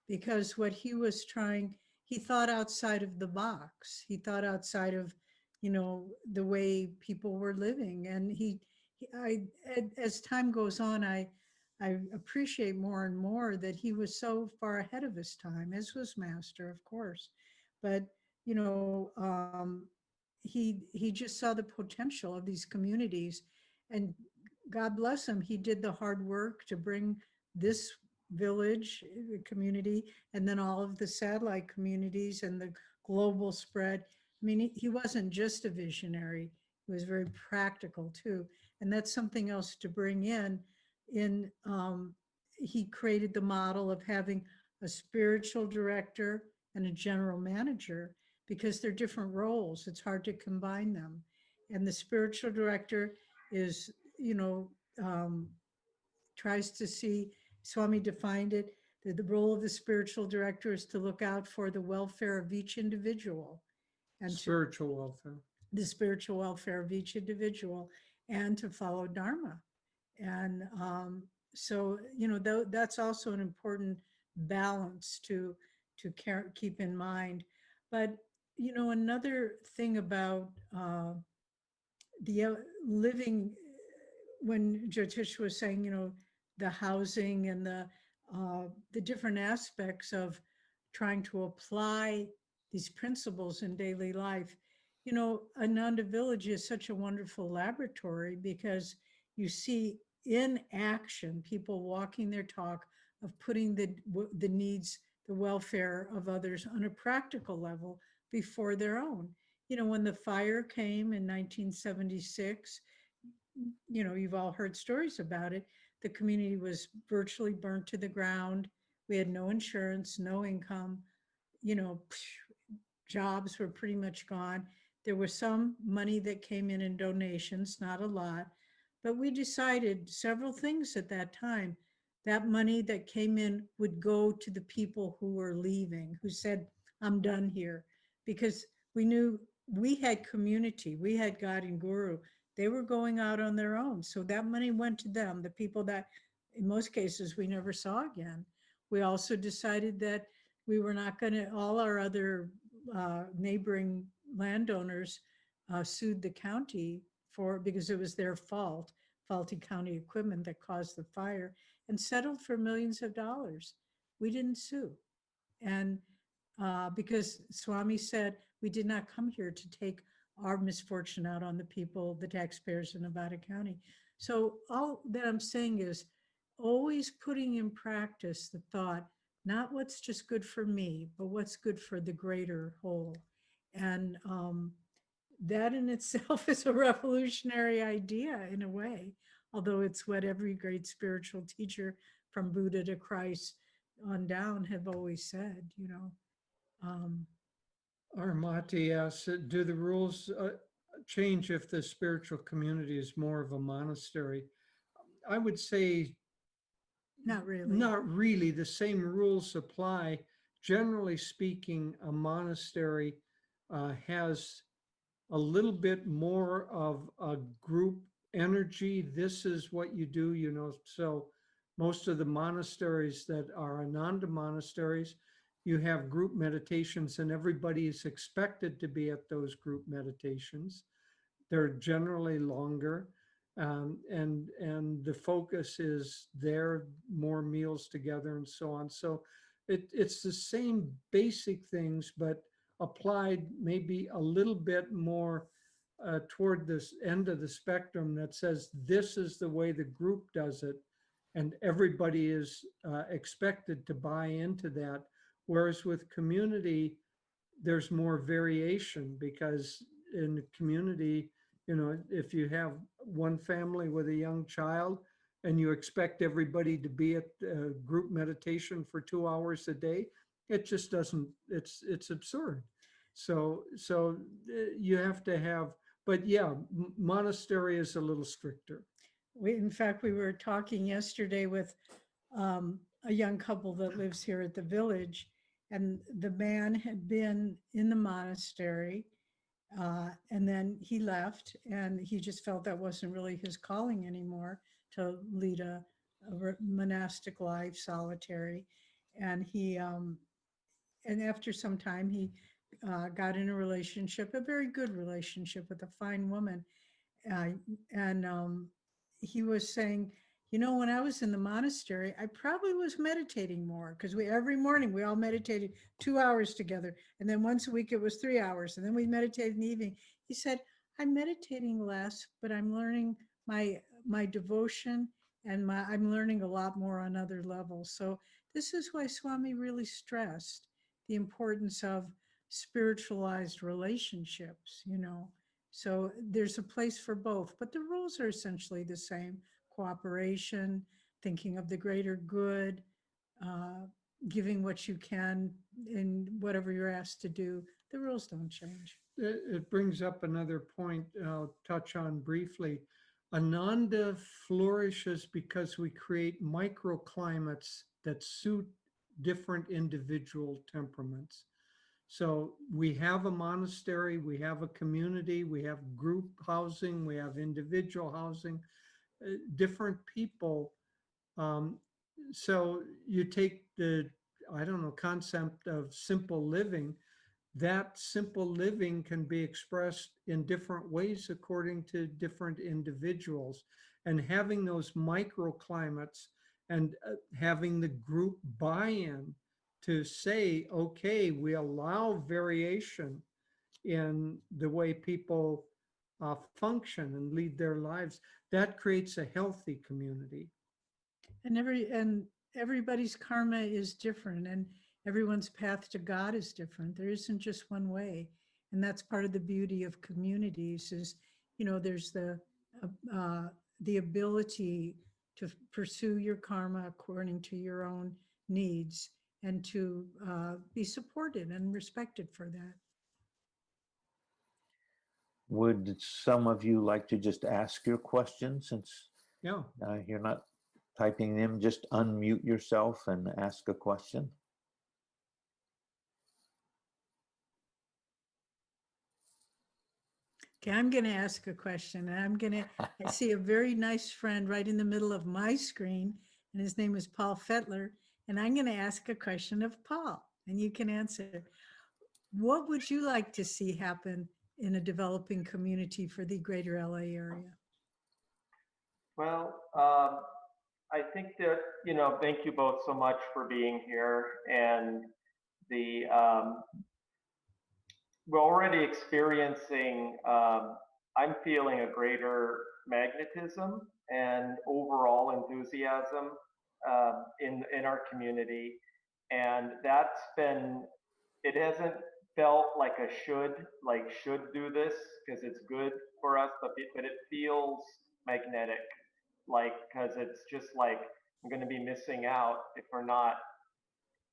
because what he was trying, he thought outside of the box. He thought outside of, the way people were living. And as time goes on, I appreciate more and more that he was so far ahead of his time, as was Master, of course. But, he just saw the potential of these communities, and God bless him, he did the hard work to bring this village community and then all of the satellite communities and the global spread. I mean, he wasn't just a visionary, he was very practical too. And that's something else to bring in. He created the model of having a spiritual director and a general manager, because they're different roles. It's hard to combine them. And the spiritual director is, tries to see, Swami defined it, that the role of the spiritual director is to look out for the welfare of each individual, and spiritual welfare. the spiritual welfare of each individual, and to follow Dharma. And so, that's also an important balance to keep in mind. But, another thing about the living, when Jyotish was saying, the housing and the different aspects of trying to apply these principles in daily life, Ananda Village is such a wonderful laboratory, because you see in action people walking their talk of putting the needs, the welfare of others on a practical level before their own. when the fire came in 1976, you've all heard stories about it. The community was virtually burnt to the ground. We had no insurance, no income, you know, jobs were pretty much gone. There was some money that came in donations, not a lot, but we decided several things at that time. That money that came in would go to the people who were leaving, who said, I'm done here. Because we knew we had community, we had God and Guru. They were going out on their own. So that money went to them, the people that in most cases we never saw again. We also decided that we were not going to, all our other neighboring landowners sued the county because it was their fault, faulty county equipment that caused the fire, and settled for millions of dollars. We didn't sue. And because Swami said, we did not come here to take our misfortune out on the people, the taxpayers in Nevada County. So all that I'm saying is always putting in practice the thought, not what's just good for me, but what's good for the greater whole. And that in itself is a revolutionary idea in a way, although it's what every great spiritual teacher from Buddha to Christ on down have always said, Armati asks, do the rules change if the spiritual community is more of a monastery? I would say Not really. not really. The same rules apply. Generally speaking, a monastery has a little bit more of a group energy. This is what you do, So most of the monasteries that are Ananda monasteries, you have group meditations and everybody is expected to be at those group meditations. They're generally longer. And the focus is there, more meals together and so on. So it's the same basic things, but applied maybe a little bit more toward this end of the spectrum that says this is the way the group does it, and everybody is expected to buy into that. Whereas with community, there's more variation because in the community, if you have one family with a young child and you expect everybody to be at group meditation for 2 hours a day, it just doesn't, it's absurd. So you have to have, but yeah, monastery is a little stricter. In fact, we were talking yesterday with a young couple that lives here at the village, and the man had been in the monastery, and then he left, and he just felt that wasn't really his calling anymore to lead a monastic life, solitary. And and after some time, he got in a relationship, a very good relationship with a fine woman. And he was saying, when I was in the monastery, I probably was meditating more because every morning we all meditated 2 hours together. And then once a week it was 3 hours. And then we meditated in the evening. He said, I'm meditating less, but I'm learning my devotion, and I'm learning a lot more on other levels. So this is why Swami really stressed the importance of spiritualized relationships, So there's a place for both, but the rules are essentially the same: cooperation, thinking of the greater good, giving what you can in whatever you're asked to do. The rules don't change. It brings up another point I'll touch on briefly. Ananda flourishes because we create microclimates that suit different individual temperaments. So we have a monastery, we have a community, we have group housing, we have individual housing, different people. So you take the, concept of simple living. That simple living can be expressed in different ways according to different individuals. And having those microclimates and having the group buy-in to say, okay, we allow variation in the way people function and lead their lives, that creates a healthy community. And everybody's karma is different, and everyone's path to God is different. There isn't just one way. And that's part of the beauty of communities is, there's the ability to pursue your karma according to your own needs and to be supported and respected for that. Would some of you like to just ask your question since Yeah. you're not typing them? Just unmute yourself and ask a question. Okay, I'm going to ask a question. And I see a very nice friend right in the middle of my screen, and his name is Paul Fettler. And I'm going to ask a question of Paul, and you can answer. What would you like to see happen in a developing community for the greater LA area? Well, I think that, thank you both so much for being here. And we're already experiencing, I'm feeling a greater magnetism and overall enthusiasm in our community. And that's been, it hasn't felt like a should do this because it's good for us, but it feels magnetic, because it's just like, I'm going to be missing out if we're not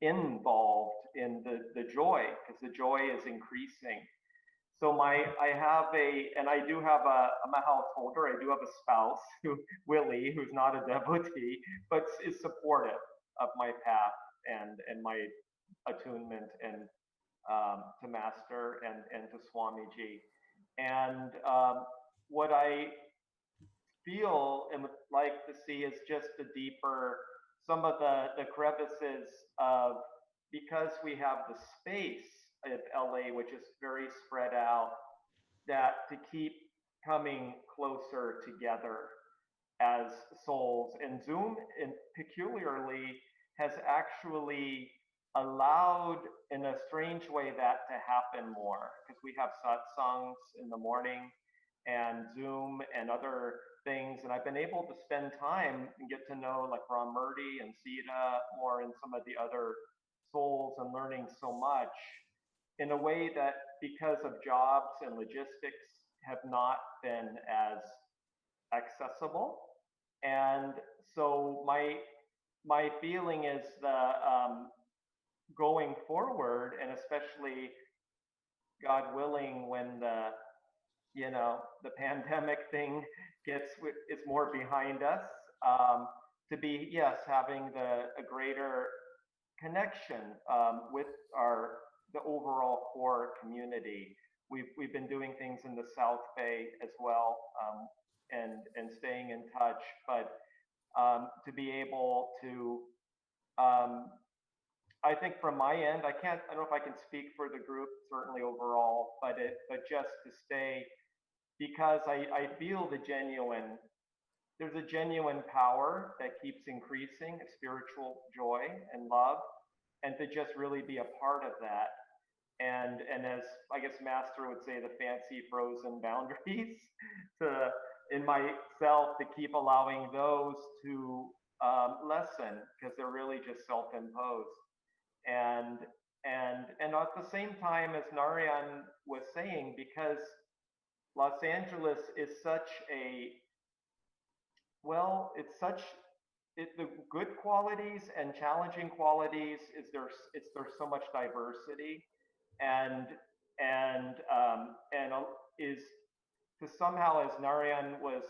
involved in the joy, because the joy is increasing. So and I do have I'm a householder, I do have a spouse, Willie, who's not a devotee, but is supportive of my path and my attunement and to Master and to Swamiji. And what I feel and would like to see is just a deeper, some of the crevices of, because we have the space of LA, which is very spread out, that to keep coming closer together as souls. And Zoom peculiarly has actually allowed in a strange way that to happen more, because we have satsangs in the morning and Zoom and other things. And I've been able to spend time and get to know like Ram Murti and Sita more and some of the other souls, and learning so much in a way that, because of jobs and logistics, have not been as accessible. And so my feeling is going forward, and especially God willing, when the pandemic thing is more behind us, to be, yes, having a greater connection with the overall core community. We've been doing things in the South Bay as well, and staying in touch, but to be able to, I think from my end, I don't know if I can speak for the group, certainly overall, but just to stay, because I feel there's a genuine power that keeps increasing, a spiritual joy and love, and to just really be a part of that. And as I guess Master would say, the fancy frozen boundaries in myself, to keep allowing those to lessen, because they're really just self-imposed. And at the same time, as Narayan was saying, because Los Angeles is such the good qualities and challenging qualities is there's so much diversity, and is to somehow, as Narayan was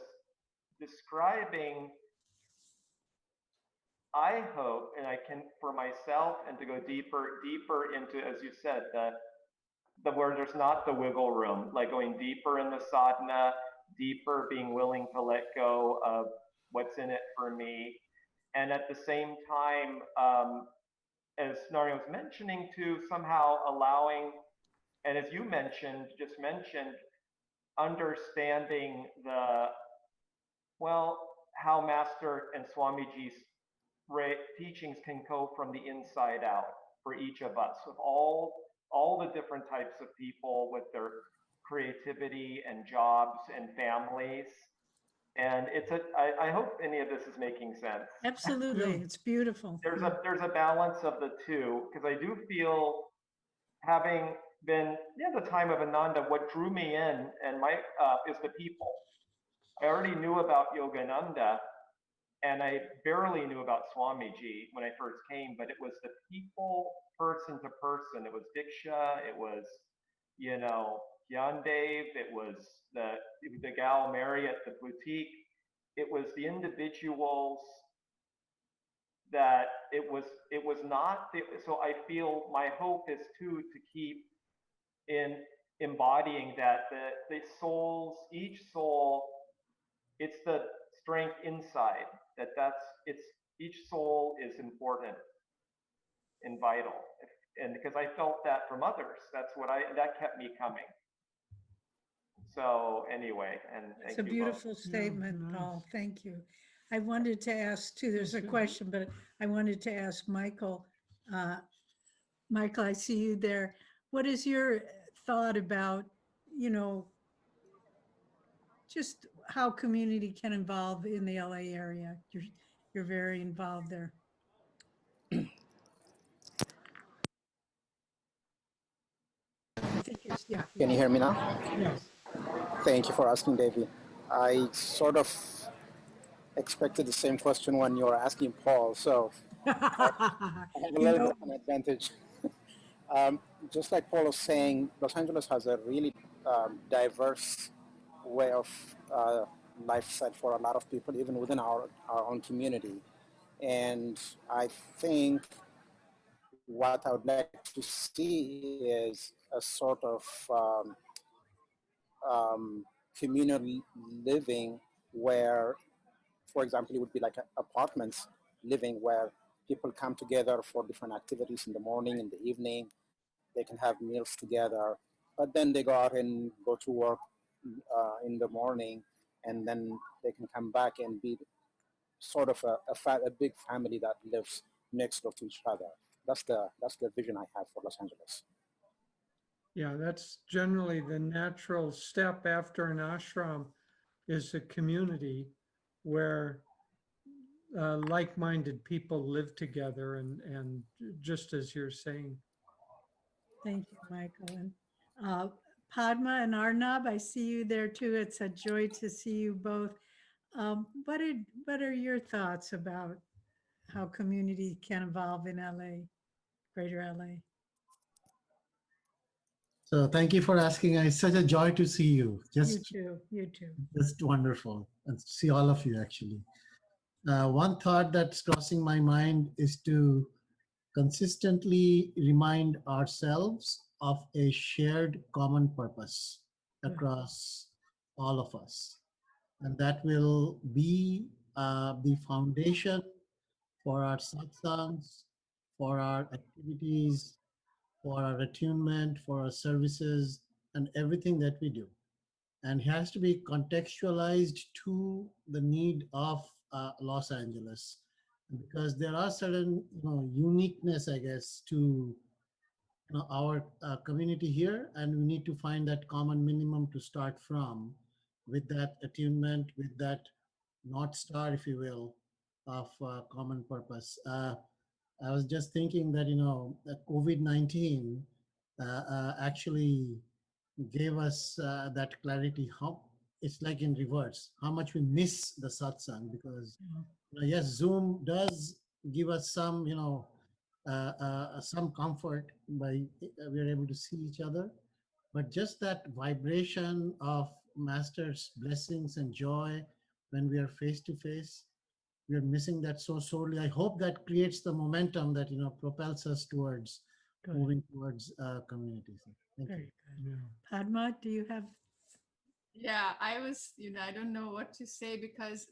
describing, I hope, and I can, for myself, and to go deeper into, as you said, where there's not the wiggle room, like going deeper in the sadhana, deeper being willing to let go of what's in it for me. And at the same time, as Narayan was mentioning, to somehow allowing, and as you just mentioned, understanding how Master and Swamiji's teachings can go from the inside out for each of us, with all the different types of people with their creativity and jobs and families. And I hope any of this is making sense. Absolutely. Yeah. It's beautiful. There's a balance of the two, because I do feel having been the time of Ananda. What drew me in and my is the people. I already knew about Yogananda, and I barely knew about Swamiji when I first came, but it was the people, person to person. It was Diksha, it was, you know, Gyandev, it was the gal Mary at the boutique. It was the individuals that it was not, so I feel my hope is to keep in embodying that the souls, each soul, it's the strength inside that's it's each soul is important and vital. And because I felt that from others, that kept me coming. So anyway, and It's thank a you both. beautiful statement, nice. Paul. Thank you. I wanted to ask too, there's a Okay. question, but I wanted to ask Michael. Michael, I see you there. What is your thought about, you know, just how community can involve in the LA area? You're very involved there. I think yeah. Can you hear me now? Yes. Thank you for asking, Devi. I sort of expected the same question when you were asking Paul, so I have a You little know, bit of an advantage. Just like Paul was saying, Los Angeles has a really diverse way of lifestyle for a lot of people, even within our own community. And I think what I would like to see is a sort of communal living where, for example, it would be like apartments living where people come together for different activities in the morning, in the evening. They can have meals together, but then they go out and go to work in the morning, and then they can come back and be sort of a big family that lives next door to each other. That's the vision I have for Los Angeles. Yeah, that's generally the natural step after an ashram is a community where like-minded people live together and just as you're saying. thank you, Michael. And Padma and Arnab, I see you there too. It's a joy to see you both. What are your thoughts about how community can evolve in LA, Greater LA? So thank you for asking. It's such a joy to see you. You too, you too. Just wonderful. And see all of you actually. One thought that's crossing my mind is to consistently remind ourselves of a shared common purpose across all of us. And that will be the foundation for our satsangs, for our activities, for our attunement, for our services, and everything that we do. And it has to be contextualized to the need of Los Angeles, because there are certain uniqueness, I guess, to our community here, and we need to find that common minimum to start from, with that attunement, with that North Star, if you will, of common purpose. I was just thinking that that COVID-19 actually gave us that clarity. How it's like in reverse, how much we miss the satsang, because yes, Zoom does give us some some comfort by we're able to see each other, but just that vibration of master's blessings and joy when we are face to face, we are missing that so sorely. I hope that creates the momentum that propels us towards moving towards communities. Thank you. Very good. Yeah. Padma, do you have? Yeah, I was, I don't know what to say because,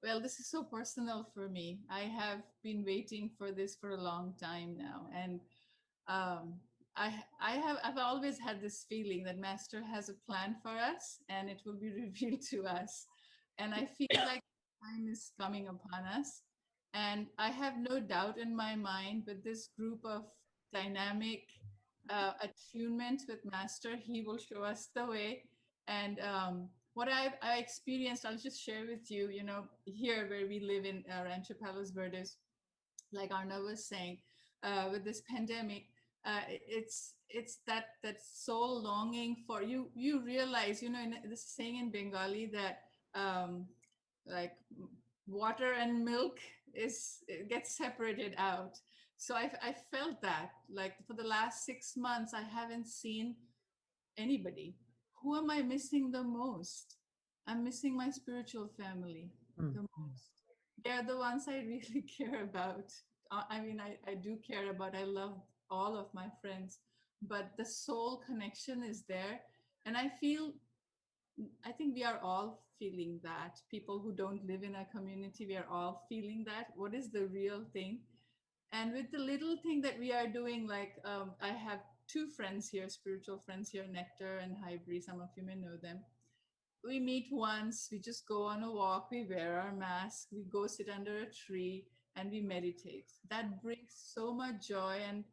well, this is so personal for me. I have been waiting for this for a long time now. And I've always had this feeling that Master has a plan for us and it will be revealed to us. And I feel like time is coming upon us. And I have no doubt in my mind with this group of dynamic attunement with Master, he will show us the way. And what I experienced, I'll just share with you, here where we live in Rancho Palos Verdes, like Arnav was saying, with this pandemic, It's that soul longing for you. You realize, this saying in Bengali that like water and milk it gets separated out. So I felt that, like, for the last 6 months I haven't seen anybody. Who am I missing the most? I'm missing my spiritual family the most. They're the ones I really care about. I mean, I do care about, I love all of my friends, but the soul connection is there. And I think we are all feeling that. People who don't live in a community, we are all feeling that. What is the real thing? And with the little thing that we are doing, like I have two friends here, spiritual friends here, Nectar and Hybri, some of you may know them. We meet once, we just go on a walk, we wear our mask, we go sit under a tree and we meditate. That brings so much joy. And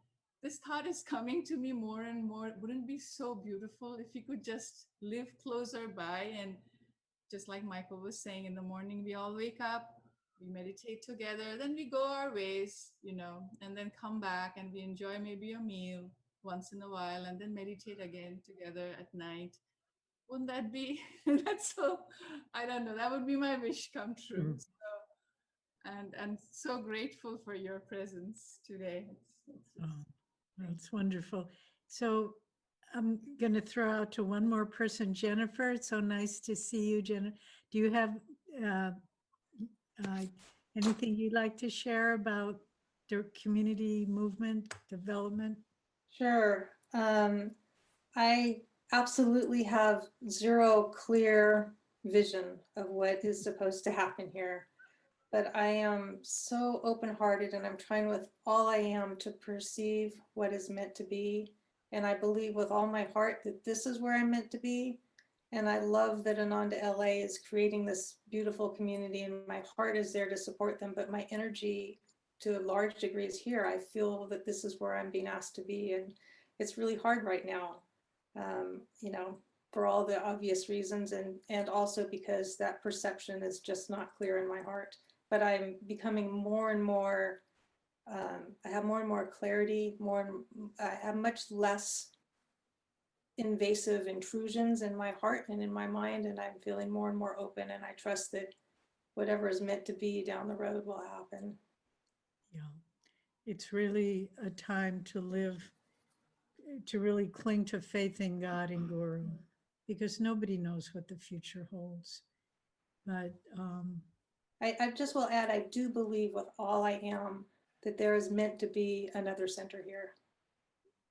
this thought is coming to me more and more. Wouldn't it be so beautiful if we could just live closer by? And just like Michael was saying, in the morning, we all wake up, we meditate together, then we go our ways, and then come back and we enjoy maybe a meal once in a while and then meditate again together at night. Wouldn't that be, that's so, I don't know, that would be my wish come true. So, and so grateful for your presence today. Oh, that's wonderful. So I'm going to throw out to one more person, Jennifer. It's so nice to see you, Jennifer. Do you have anything you'd like to share about the community movement development? Sure. I absolutely have zero clear vision of what is supposed to happen here, but I am so open-hearted and I'm trying with all I am to perceive what is meant to be. And I believe with all my heart that this is where I'm meant to be. And I love that Ananda LA is creating this beautiful community and my heart is there to support them, but my energy to a large degree is here. I feel that this is where I'm being asked to be, and it's really hard right now, for all the obvious reasons, and also because that perception is just not clear in my heart. But I'm becoming more and more, I have more and more clarity, I have much less invasive intrusions in my heart and in my mind, and I'm feeling more and more open, and I trust that whatever is meant to be down the road will happen. Yeah, it's really a time to live, to really cling to faith in God and Guru, because nobody knows what the future holds. But I just will add, I do believe with all I am that there is meant to be another center here.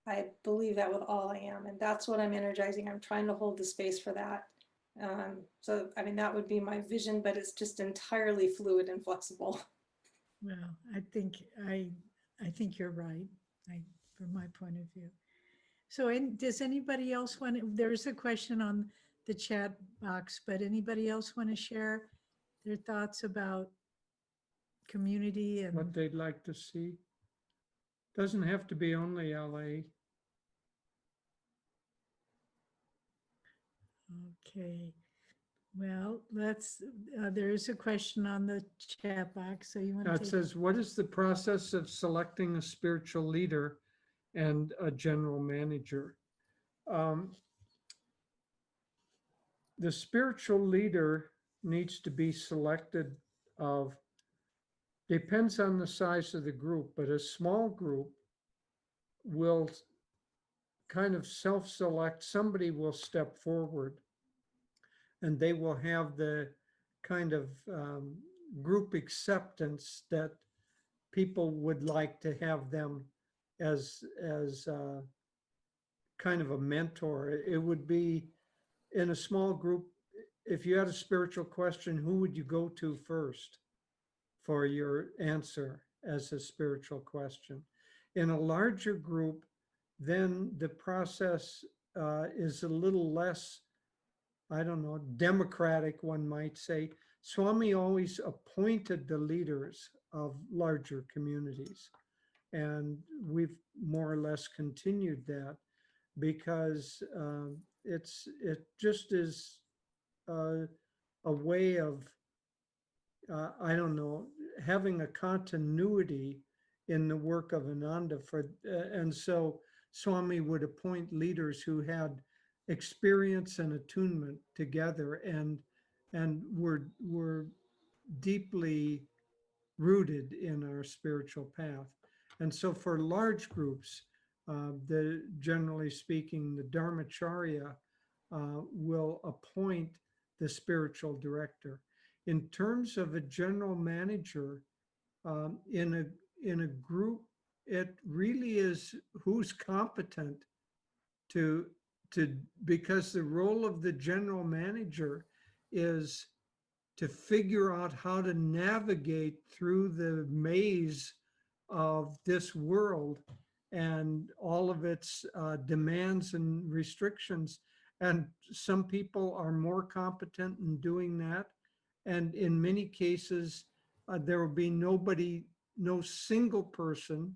I believe that with all I am, and that's what I'm energizing. I'm trying to hold the space for that. So, I mean, that would be my vision, but it's just entirely fluid and flexible. well, I think you're right, from my point of view. So does anybody else there's a question on the chat box, but anybody else want to share their thoughts about community and what they'd like to see. Doesn't have to be only LA. Okay, well, there is a question on the chat box, so you want to It take says, what is the process of selecting a spiritual leader and a general manager? The spiritual leader needs to be selected depends on the size of the group, but a small group will kind of self-select. Somebody will step forward and they will have the kind of group acceptance that people would like to have them as kind of a mentor. It would be in a small group. If you had a spiritual question, who would you go to first for your answer as a spiritual question? In a larger group, then the process is a little less, I don't know, democratic, one might say. Swami always appointed the leaders of larger communities. And we've more or less continued that because it just is a way of, I don't know, having a continuity in the work of Ananda. And so Swami would appoint leaders who had experience and attunement together and were deeply rooted in our spiritual path. And so for large groups, generally speaking, the Dharmacharya will appoint the spiritual director. In terms of a general manager, in a group, it really is who's competent to because the role of the general manager is to figure out how to navigate through the maze of this world and all of its demands and restrictions. And some people are more competent in doing that. And in many cases, there will be no single person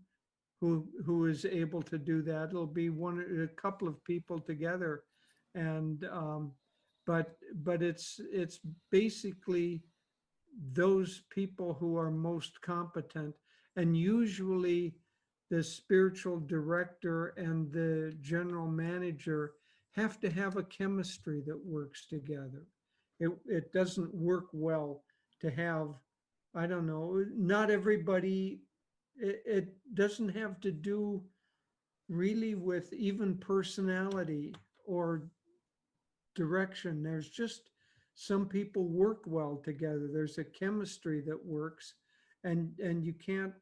who is able to do that. It'll be a couple of people together. And but it's basically those people who are most competent, and usually the spiritual director and the general manager have to have a chemistry that works together. It doesn't work well to have, I don't know, not everybody, it doesn't have to do really with even personality or direction. There's just some people work well together. There's a chemistry that works, and you can't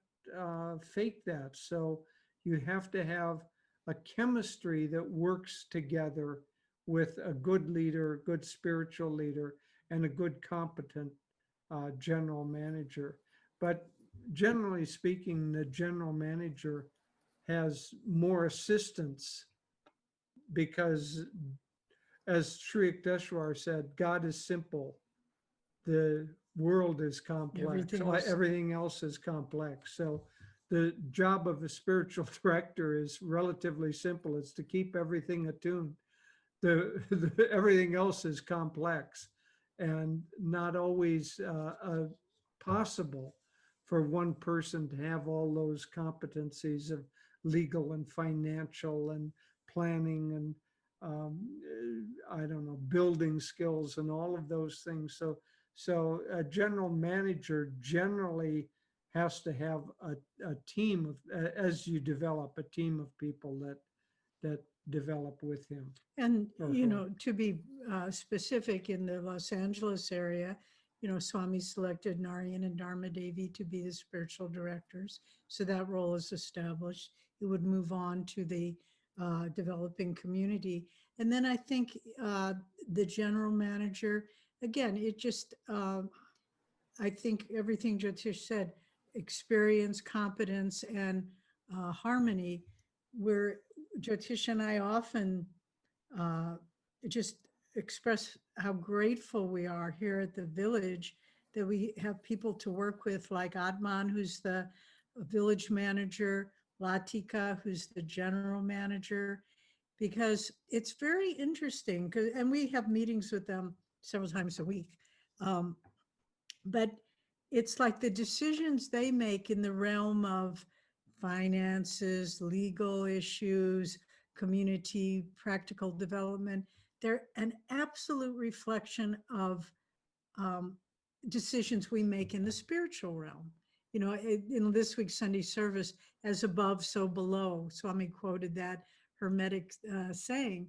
fake that. So you have to have a chemistry that works together with a good leader, a good spiritual leader, and a good competent general manager. But generally speaking, the general manager has more assistance because, as Sri Yukteswar said, God is simple. The world is complex. Everything else is complex. So the job of a spiritual director is relatively simple. It's to keep everything attuned. Everything else is complex and not always possible for one person to have all those competencies of legal and financial and planning and I don't know, building skills and all of those things. So a general manager generally has to have a team of, as you develop, a team of people that develop with him. And, or you her. know, to be specific, in the Los Angeles area, you know, Swami selected Narayan and Dharma Devi to be the spiritual directors. So that role is established. It would move on to the developing community. And then I think the general manager, again, it just, I think everything Jyotish said, experience, competence, and harmony, where Jyotish and I often just express how grateful we are here at the village that we have people to work with, like Adman, who's the village manager, Latika, who's the general manager, because it's very interesting. And we have meetings with them several times a week. But it's like the decisions they make in the realm of finances, legal issues, community, practical development, they're an absolute reflection of decisions we make in the spiritual realm. You know, in this week's Sunday service, as above, so below, Swami quoted that Hermetic saying,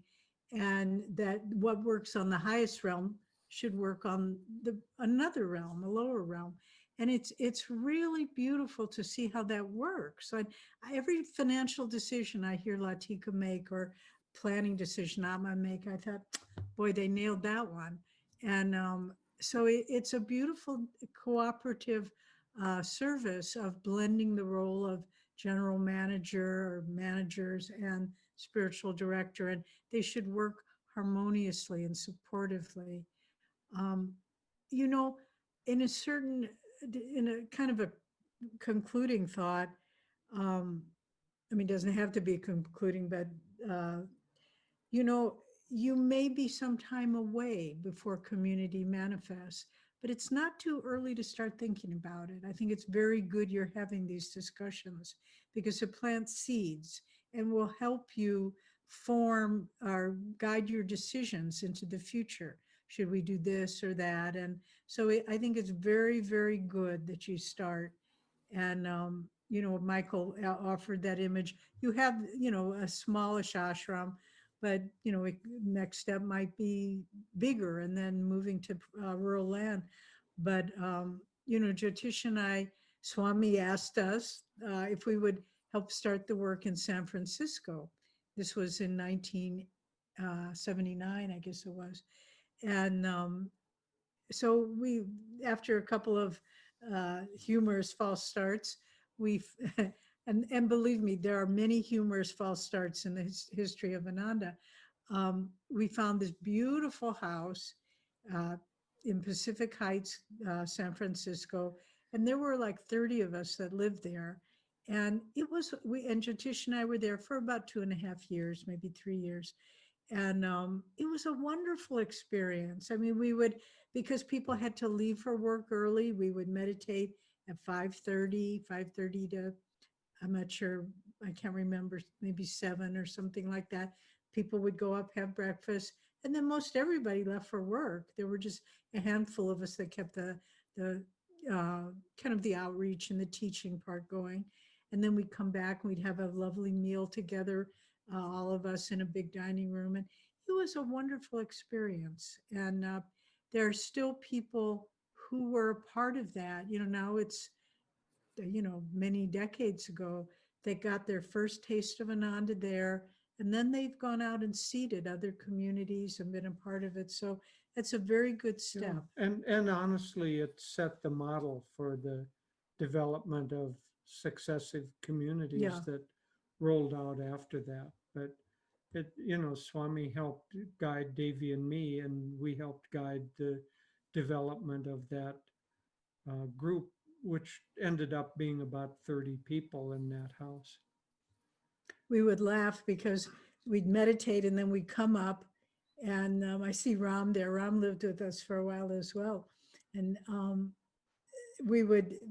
and that what works on the highest realm should work on another realm, a lower realm. And it's really beautiful to see how that works. So every financial decision I hear Latika make, or planning decision I might make, I thought, boy, they nailed that one. And so it's a beautiful cooperative service of blending the role of general manager or managers and spiritual director, and they should work harmoniously and supportively. You know, in a kind of a concluding thought, I mean, it doesn't have to be concluding, but, you know, you may be some time away before community manifests, but it's not too early to start thinking about it. I think it's very good you're having these discussions because it plants seeds. and will help you form or guide your decisions into the future. Should we do this or that? And so I think it's very, very good that you start. And, Michael offered that image. You have, a smallish ashram, but, next step might be bigger and then moving to rural land. But, Jyotish and I, Swami asked us if we would help start the work in San Francisco. This was in 1979, I guess it was. And so after a couple of humorous false starts, and believe me, there are many humorous false starts in the history of Ananda. We found this beautiful house in Pacific Heights, San Francisco, and there were like 30 of us that lived there. And and Jyotish and I were there for about 2.5 years, maybe 3 years. And it was a wonderful experience. I mean, because people had to leave for work early, we would meditate at 5:30 to, I'm not sure, I can't remember, maybe 7 or something like that. People would go up, have breakfast, and then most everybody left for work. There were just a handful of us that kept the kind of the outreach and the teaching part going. And then we'd come back and we'd have a lovely meal together, all of us in a big dining room. And it was a wonderful experience. And there are still people who were a part of that. Now it's, many decades ago, they got their first taste of Ananda there. And then they've gone out and seeded other communities and been a part of it. So it's a very good step. Yeah. And honestly, it set the model for the development of successive communities that rolled out after that. But Swami helped guide Devi and me, and we helped guide the development of that group, which ended up being about 30 people in that house. We would laugh because we'd meditate and then we'd come up, and I see Ram there. Ram lived with us for a while as well. And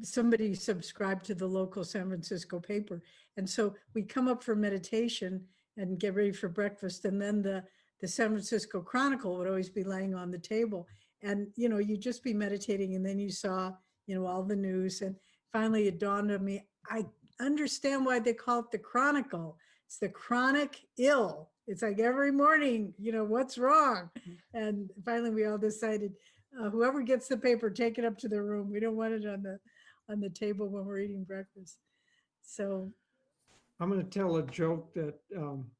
somebody subscribed to the local San Francisco paper. And so we'd come up for meditation and get ready for breakfast. And then the San Francisco Chronicle would always be laying on the table. And, you'd just be meditating and then you saw, all the news. And finally it dawned on me, I understand why they call it the Chronicle. It's the chronic ill. It's like every morning, what's wrong? And finally we all decided, whoever gets the paper, take it up to their room. We don't want it on the table when we're eating breakfast. So I'm going to tell a joke that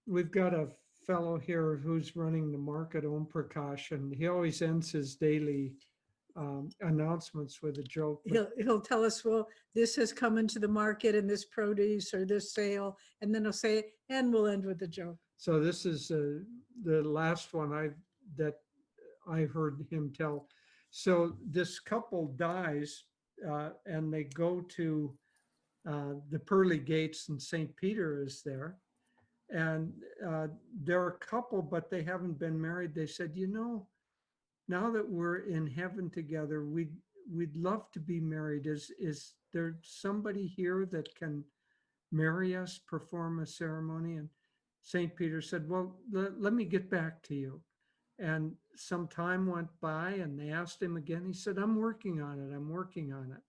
we've got a fellow here who's running the market, Om Prakash, and he always ends his daily announcements with a joke. he'll tell us, well, this has come into the market and this produce or this sale, and then he'll say, and we'll end with a joke. So this is the last one that I heard him tell. So this couple dies and they go to the pearly gates, and St. Peter is there. And they're a couple, but they haven't been married. They said, now that we're in heaven together, we'd love to be married. Is there somebody here that can marry us, perform a ceremony? And St. Peter said, well, let me get back to you. And some time went by and they asked him again. He said, I'm working on it.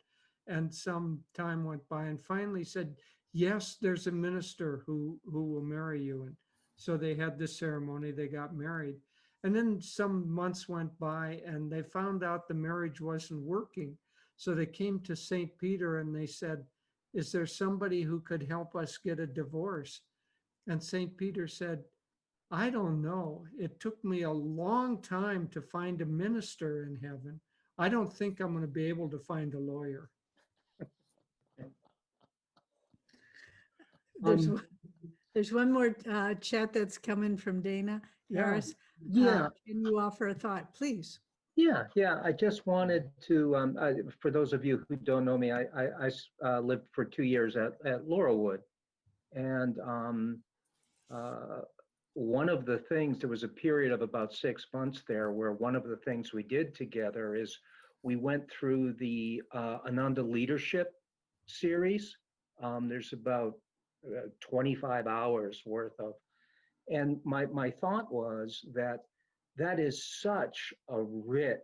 And some time went by and finally said, yes, there's a minister who will marry you. And so they had this ceremony, they got married. And then some months went by and they found out the marriage wasn't working. So they came to St. Peter and they said, is there somebody who could help us get a divorce? And St. Peter said, I don't know. It took me a long time to find a minister in heaven. I don't think I'm going to be able to find a lawyer. There's one more chat that's coming from Dana Harris. Yeah. Can you offer a thought, please? Yeah. I just wanted to, for those of you who don't know me, I lived for 2 years at Laurelwood. And one of the things, there was a period of about 6 months there where one of the things we did together is we went through the Ananda Leadership series. There's about 25 hours worth of. And my thought was that is such a rich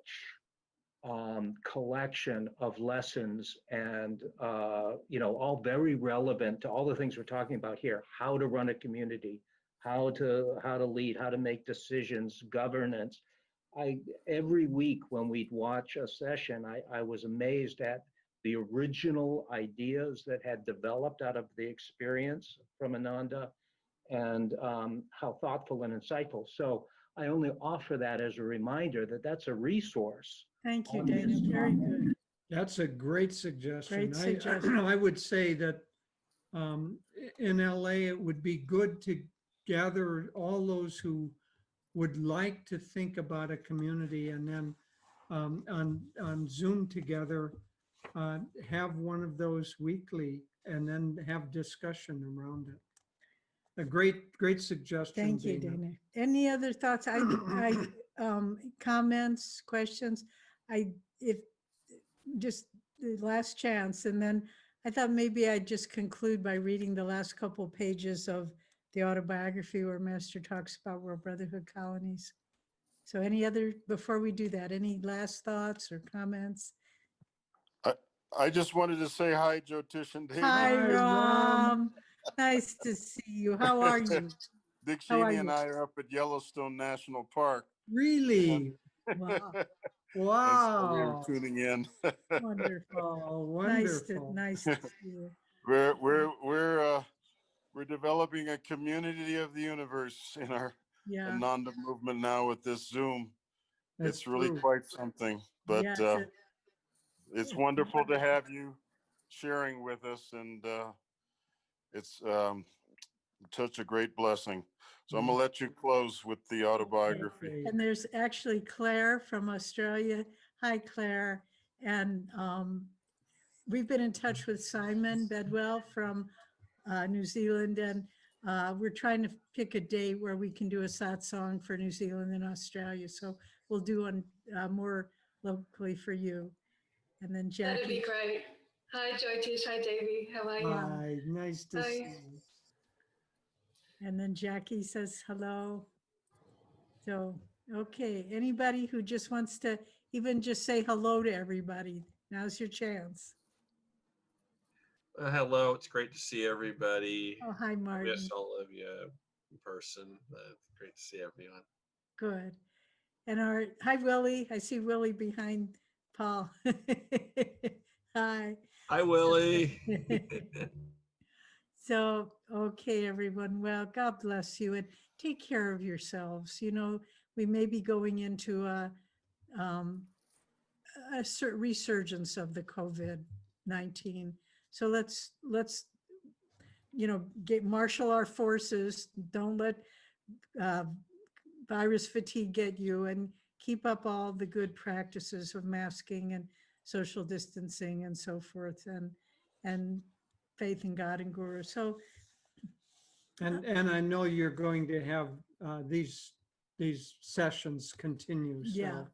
collection of lessons and, all very relevant to all the things we're talking about here: how to run a community, how to lead, how to make decisions, governance. Every week when we'd watch a session, I was amazed at the original ideas that had developed out of the experience from Ananda, and how thoughtful and insightful. So I only offer that as a reminder that that's a resource. Thank you, on Dana. this Very topic. good. That's a great suggestion. Great suggestion. I would say that in LA, it would be good to gather all those who would like to think about a community, and then on Zoom together, have one of those weekly, and then have discussion around it. A great suggestion. Thank you, Dana. Any other thoughts? Comments, questions? If just the last chance, and then I thought maybe I'd just conclude by reading the last couple of pages of the autobiography where Master talks about World Brotherhood colonies. So before we do that, any last thoughts or comments? I just wanted to say hi, Jyotish and Devi. Hi, Hi, Ram. Ram. Nice to see you. How are you? Dick How are Cheney and you? I are up at Yellowstone National Park. Really? Wow. And so we were Wow. tuning in. Wonderful. Wonderful. Nice to see you. We're developing a community of the universe in our Yeah. Ananda movement now with this Zoom. That's It's really true. quite something. But Yes, it's wonderful to have you sharing with us, and it's such a great blessing. So I'm gonna let you close with the autobiography. Okay. And there's actually Claire from Australia. Hi, Claire. And we've been in touch with Simon Bedwell from New Zealand, and we're trying to pick a date where we can do a satsang for New Zealand and Australia. So we'll do one more locally for you. And then That'd be Jackie. great. Hi, Jyotish. Hi, Devi. How are you? Hi, nice to Hi. see you. And then Jackie says hello. So, okay, anybody who just wants to even just say hello to everybody, now's your chance. Hello, it's great to see everybody. Oh, hi, I Martin. miss all of you in person. Great to see everyone. Good. And hi, Willie. I see Willie behind Paul. Hi. Hi, Willie. So, okay, everyone. Well, God bless you and take care of yourselves. We may be going into a resurgence of the COVID-19. So let's marshal our forces. Don't let virus fatigue get you, and keep up all the good practices of masking and social distancing and so forth, and faith in God and Guru. So, And I know you're going to have these sessions continue. So, Yeah.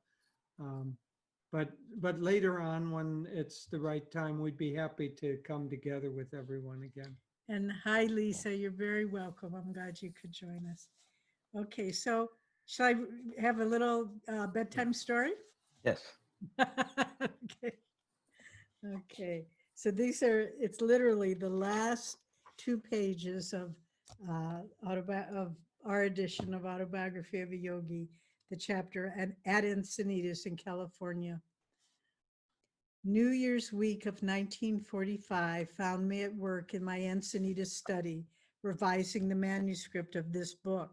But later on, when it's the right time, we'd be happy to come together with everyone again. and hi, Lisa, you're very welcome. I'm glad you could join us. Okay, so shall I have a little bedtime story? Yes. Okay. Okay. So it's literally the last 2 pages of our edition of Autobiography of a Yogi, the chapter at Encinitas in California. New Year's week of 1945 found me at work in my Encinitas study, revising the manuscript of this book.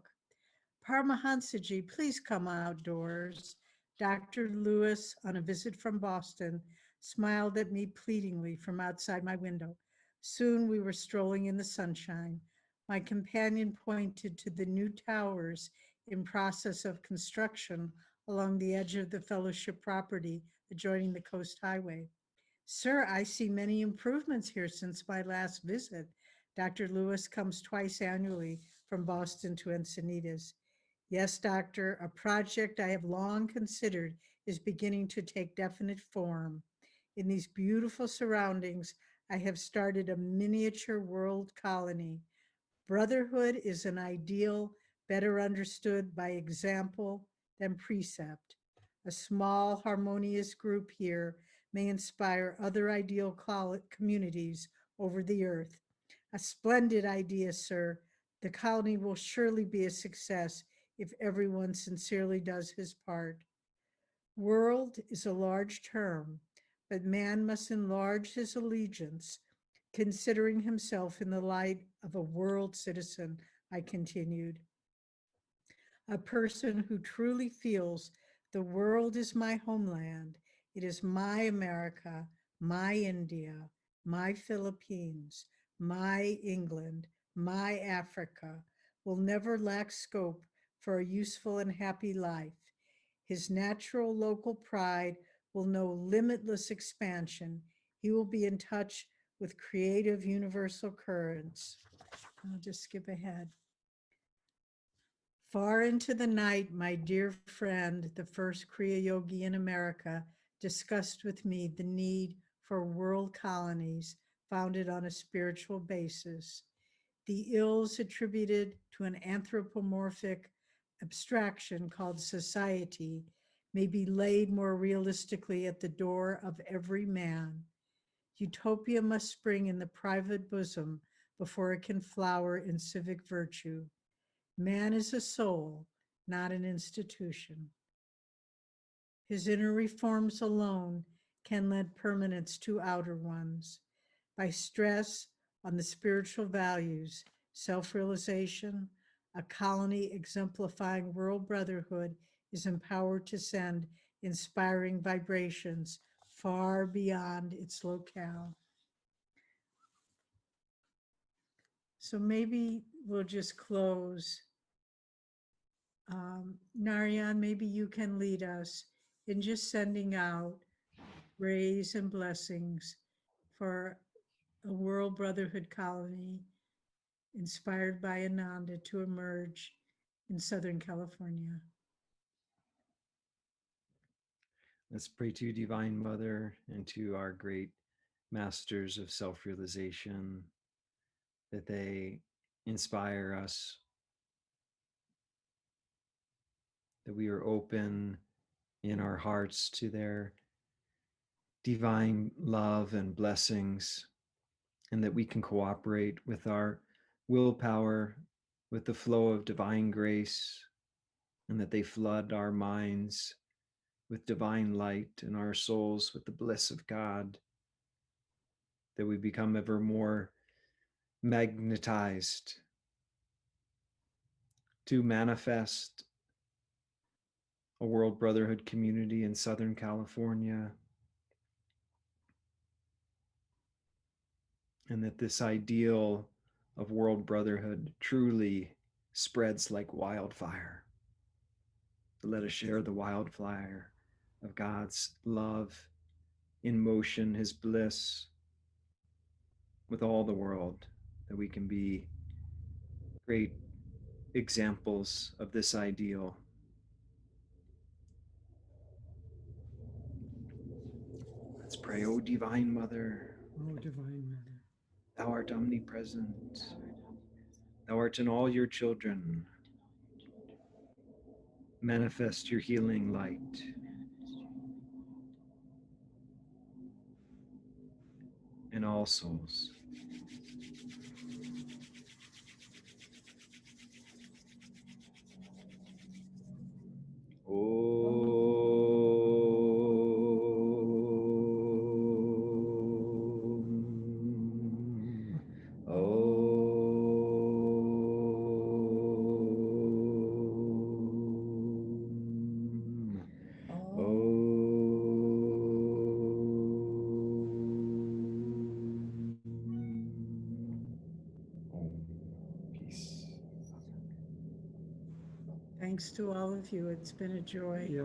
Paramahansaji, please come outdoors. Dr. Lewis, on a visit from Boston, smiled at me pleadingly from outside my window. Soon we were strolling in the sunshine. My companion pointed to the new towers in process of construction along the edge of the fellowship property adjoining the Coast Highway. Sir, I see many improvements here since my last visit. Dr. Lewis comes twice annually from Boston to Encinitas. Yes, doctor, a project I have long considered is beginning to take definite form. In these beautiful surroundings, I have started a miniature world colony. Brotherhood is an ideal better understood by example than precept. A small, harmonious group here may inspire other ideal communities over the earth. A splendid idea, sir. The colony will surely be a success if everyone sincerely does his part. World is a large term, but man must enlarge his allegiance, considering himself in the light of a world citizen, I continued. A person who truly feels the world is my homeland, it is my America, my India, my Philippines, my England, my Africa, will never lack scope for a useful and happy life. His natural local pride will know limitless expansion. He will be in touch with creative universal currents. I'll just skip ahead. Far into the night, my dear friend, the first Kriya Yogi in America, discussed with me the need for world colonies founded on a spiritual basis. The ills attributed to an anthropomorphic abstraction called society may be laid more realistically at the door of every man. Utopia must spring in the private bosom before it can flower in civic virtue. Man is a soul, not an institution. His inner reforms alone can lend permanence to outer ones. By stress on the spiritual values, self-realization, a colony exemplifying world brotherhood is empowered to send inspiring vibrations far beyond its locale. So maybe we'll just close. Narayan, maybe you can lead us in just sending out rays and blessings for a world brotherhood colony inspired by Ananda to emerge in Southern California. Let's pray to Divine Mother and to our great masters of self-realization, that they inspire us, that we are open in our hearts to their divine love and blessings, and that we can cooperate with our willpower with the flow of divine grace, and that they flood our minds with divine light and our souls with the bliss of God, that we become ever more magnetized to manifest a world brotherhood community in Southern California, and that this ideal of world brotherhood truly spreads like wildfire. Let us share the wildfire of God's love in motion, his bliss with all the world, that we can be great examples of this ideal. Let's pray. O Divine Mother, Oh, Divine Mother, thou art omnipresent. Thou art in all your children. Manifest your healing light. In all souls. Thanks to all of you. It's been a joy. yeah.